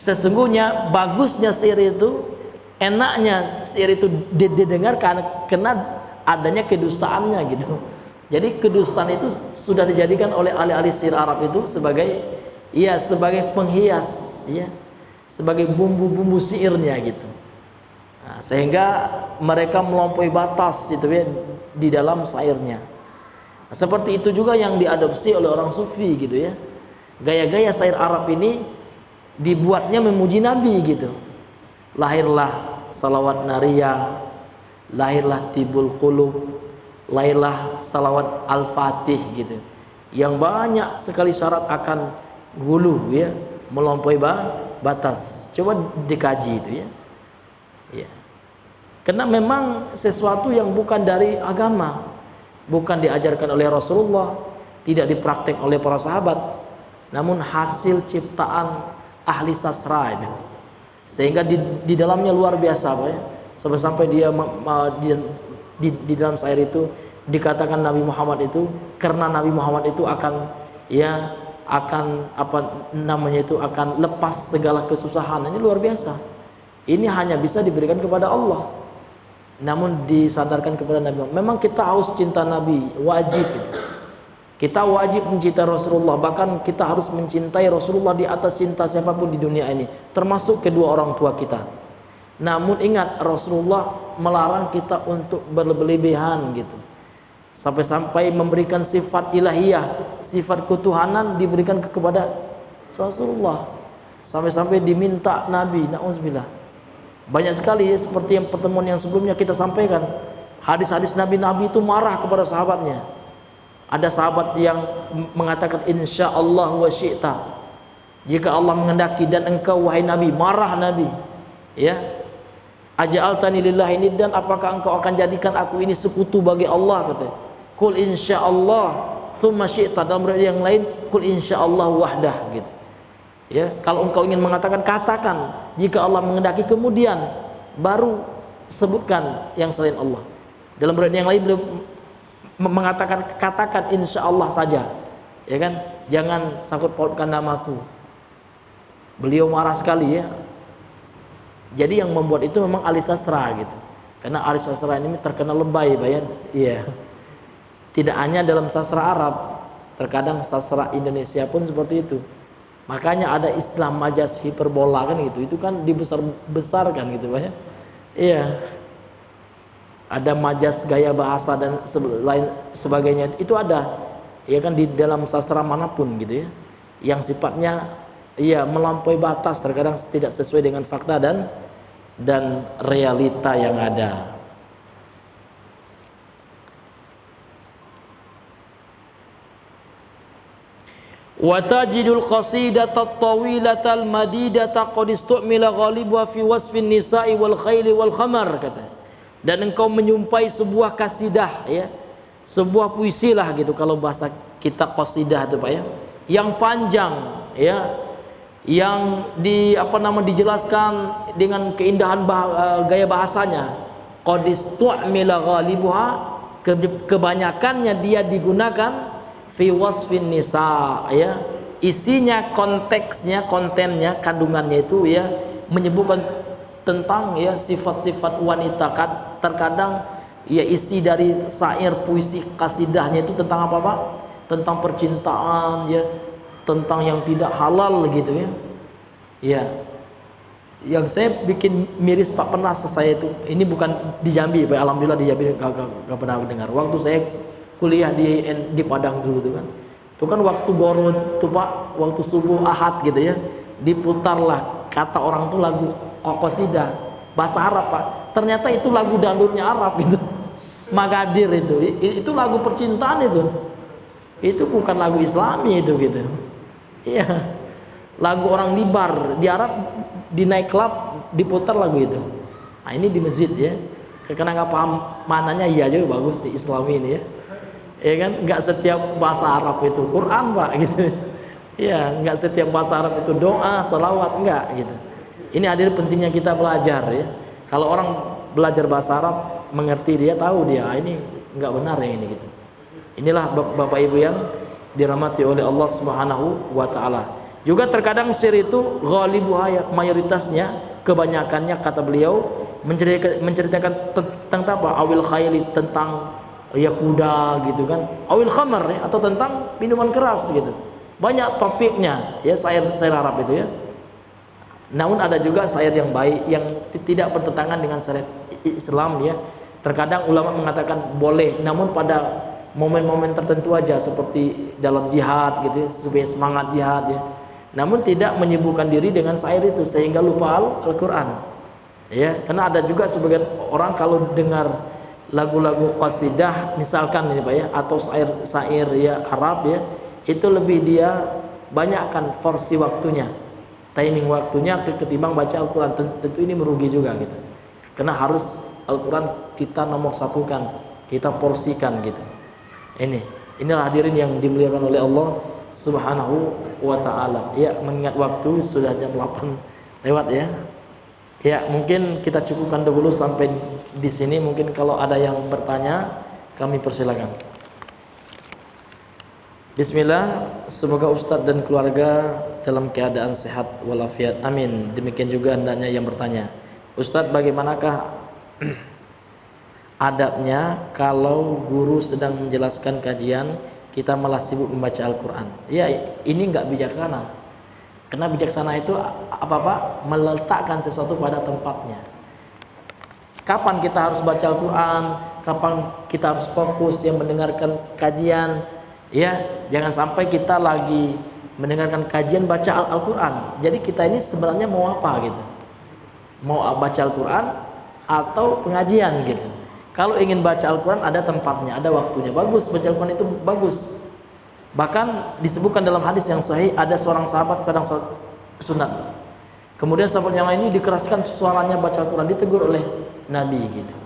Sesungguhnya bagusnya syair itu, enaknya syair itu didengarkan karena adanya kedustaannya gitu. Jadi kedustaan itu sudah dijadikan oleh ahli-ahli syair Arab itu sebagai ya sebagai penghias ya, sebagai bumbu-bumbu syairnya gitu. Nah, sehingga mereka melampaui batas itu ya di dalam syairnya. Nah, seperti itu juga yang diadopsi oleh orang sufi gitu ya. Gaya-gaya syair Arab ini dibuatnya memuji Nabi gitu. Lahirlah salawat nariyah, lahirlah tibul qulub, lahirlah salawat al-fatih gitu, yang banyak sekali syarat akan gulu ya, melampaui batas. Coba dikaji itu ya. Ya. Karena memang sesuatu yang bukan dari agama, bukan diajarkan oleh Rasulullah, tidak dipraktek oleh para sahabat, namun hasil ciptaan ahli sastra itu. Sehingga di dalamnya luar biasa Pak ya. Sampai dia di dalam syair itu dikatakan Nabi Muhammad itu, karena Nabi Muhammad itu akan ya akan apa namanya itu, akan lepas segala kesusahan. Ini luar biasa. Ini hanya bisa diberikan kepada Allah, namun disadarkan kepada Nabi Muhammad. Memang kita harus cinta Nabi, wajib itu. Kita wajib mencintai Rasulullah, bahkan kita harus mencintai Rasulullah di atas cinta siapapun di dunia ini, termasuk kedua orang tua kita. Namun ingat, Rasulullah melarang kita untuk berlebihan gitu, sampai-sampai memberikan sifat ilahiyah, sifat ketuhanan diberikan kepada Rasulullah, sampai-sampai diminta Nabi, na'udzubillah. Banyak sekali ya, seperti yang pertemuan yang sebelumnya kita sampaikan, hadis-hadis Nabi-Nabi itu marah kepada sahabatnya. Ada sahabat yang mengatakan insya Allah wa syi'ta, jika Allah mengendaki, dan engkau wahai Nabi, marah Nabi ya, aja'altani lillahi niddan, apakah engkau akan jadikan aku ini sekutu bagi Allah, kata. Qul insyaallah tsumma syi'ta, dalam riwayat yang lain qul insyaallah wahdah gitu. Ya, kalau engkau ingin mengatakan, katakan jika Allah mengendaki, kemudian baru sebutkan yang selain Allah. Dalam riwayat yang lain belum mengatakan, katakan insyaallah saja. Ya kan? Jangan sangkut pautkan namaku. Beliau marah sekali ya. Jadi yang membuat itu memang ahli sastra gitu. Karena ahli sastra ini terkenal lebay, Bayan. Iya. Tidak hanya dalam sastra Arab, terkadang sastra Indonesia pun seperti itu. Makanya ada istilah majas hiperbola kan gitu. Itu kan dibesar-besarkan gitu, Bayan. Iya. Ada majas gaya bahasa dan lain sebagainya. Itu ada. Ya kan, di dalam sastra manapun gitu ya. Yang sifatnya iya melampaui batas, terkadang tidak sesuai dengan fakta dan realita yang ada. Wa tajidul qasidata at-tawilata al-madidata qad istu'mila ghalibuha fi wasfin nisa'i wal khayli wal khamar, kata. Dan engkau menyumpai sebuah kasidah ya, sebuah puisi lah gitu kalau bahasa kita, qasidah itu Pak ya, yang panjang ya, yang dijelaskan dengan keindahan gaya bahasanya. Qad istu'mila ghalibuha, kebanyakannya dia digunakan fi wasfin nisa ya, isinya, konteksnya, kontennya, kandungannya itu ya menyebutkan tentang ya sifat-sifat wanita. Terkadang ya isi dari syair, puisi, kasidahnya itu tentang apa Pak? Tentang percintaan ya, tentang yang tidak halal gitu ya. Ya. Yang saya bikin miris Pak, pernah saya itu, ini bukan di Jambi Pak, alhamdulillah di Jambi gak pernah dengar. Waktu saya kuliah di Padang dulu tuh kan. Itu kan waktu boro tuh Pak, waktu subuh Ahad gitu ya, diputarlah kata orang tuh lagu qasidah bahasa Arab Pak. Ternyata itu lagu dangdutnya Arab gitu. Magadir itu lagu percintaan itu. Itu bukan lagu Islami itu gitu. Iya. Lagu orang di bar di Arab, di night club diputar lagu itu. Nah, ini di masjid ya. Karena nggak paham mananya, iya aja bagus di Islami ini ya. Ya kan, nggak setiap bahasa Arab itu Quran Pak gitu. Ya, nggak setiap bahasa Arab itu doa, salawat, enggak gitu. Ini hadir pentingnya kita belajar ya. Kalau orang belajar bahasa Arab, mengerti dia, tahu dia, ini nggak benar yang ini gitu. Inilah Bapak Ibu yang dirahmati oleh Allah Subhanahu wa taala. Juga terkadang syair itu ghalibuha, mayoritasnya, kebanyakannya kata beliau menceritakan tentang apa? Awil khayli, tentang ya kuda gitu kan, awil khamar ya, atau tentang minuman keras gitu. Banyak topiknya ya syair Arab itu ya. Namun ada juga syair yang baik yang tidak bertentangan dengan syariat Islam ya. Terkadang ulama mengatakan boleh, namun pada momen-momen tertentu aja, seperti dalam jihad gitu ya, supaya semangat jihad ya. Namun tidak menyibukkan diri dengan syair itu sehingga lupa Al-Qur'an. Ya, karena ada juga sebagian orang kalau dengar lagu-lagu qasidah misalkan ini Pak ya, atau syair ya Arab ya, itu lebih dia banyakkan porsi waktunya, timing waktunya ketimbang baca Al-Quran. Tentu ini merugi juga gitu, karena harus Al-Quran kita nomor satukan, kita porsikan gitu. Inilah hadirin yang dimuliakan oleh Allah Subhanahu wa ta'ala ya. Mengingat waktu sudah jam 8 lewat ya. Ya, mungkin kita cukupkan dulu sampai di sini. Mungkin kalau ada yang bertanya, kami persilakan. Bismillah, semoga Ustadz dan keluarga dalam keadaan sehat walafiat. Amin. Demikian juga hendaknya yang bertanya. Ustadz, bagaimanakah adabnya kalau guru sedang menjelaskan kajian, kita malah sibuk membaca Al-Quran? Ya, ini nggak bijaksana. Karena bijaksana itu apa-apa meletakkan sesuatu pada tempatnya. Kapan kita harus baca Al-Quran, kapan kita harus fokus yang mendengarkan kajian. Ya, jangan sampai kita lagi mendengarkan kajian baca Al-Quran. Jadi kita ini sebenarnya mau apa gitu? Mau baca Al-Quran atau pengajian gitu. Kalau ingin baca Al-Quran ada tempatnya, ada waktunya. Bagus, baca Al-Quran itu bagus. Bahkan disebutkan dalam hadis yang sahih, ada seorang sahabat sedang sunat. Kemudian sahabat yang lain ini dikeraskan suaranya baca Al-Quran, ditegur oleh Nabi gitu.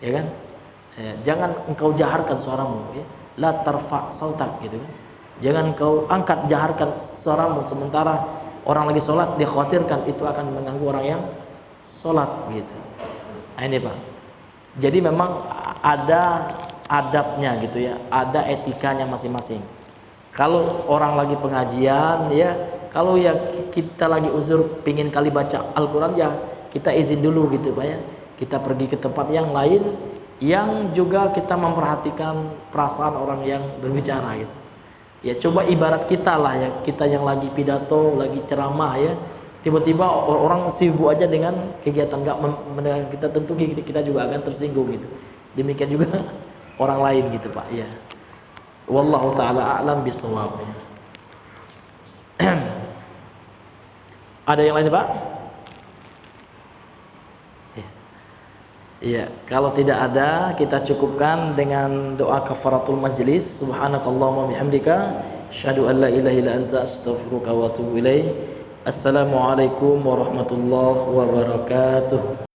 Ya kan? Jangan engkau jaharkan suaramu ya. La tarfa sautak gitu kan. Jangan engkau angkat, jaharkan suaramu sementara orang lagi sholat, dikhawatirkan itu akan mengganggu orang yang sholat gitu. Nah, ini Pak. Jadi memang ada adabnya gitu ya, ada etikanya masing-masing. Kalau orang lagi pengajian ya, kalau ya kita lagi uzur pingin kali baca Al-Quran ya kita izin dulu gitu Pak ya. Kita pergi ke tempat yang lain yang juga kita memperhatikan perasaan orang yang berbicara gitu. Ya coba ibarat kita lah ya, kita yang lagi pidato, lagi ceramah ya, tiba-tiba orang sibuk aja dengan kegiatan nggak mendengar kita, tentu kita juga akan tersinggung gitu. Demikian juga orang lain gitu Pak ya. Wallahu ta'ala a'lam bishawab. Ada yang lain Pak? Iya, kalau tidak ada kita cukupkan dengan doa kafaratul majlis. Subhanakallahumma bihamdika asyhadu an la ilaha illa anta astaghfiruka wa atubu ilaik. Assalamualaikum warahmatullahi wabarakatuh.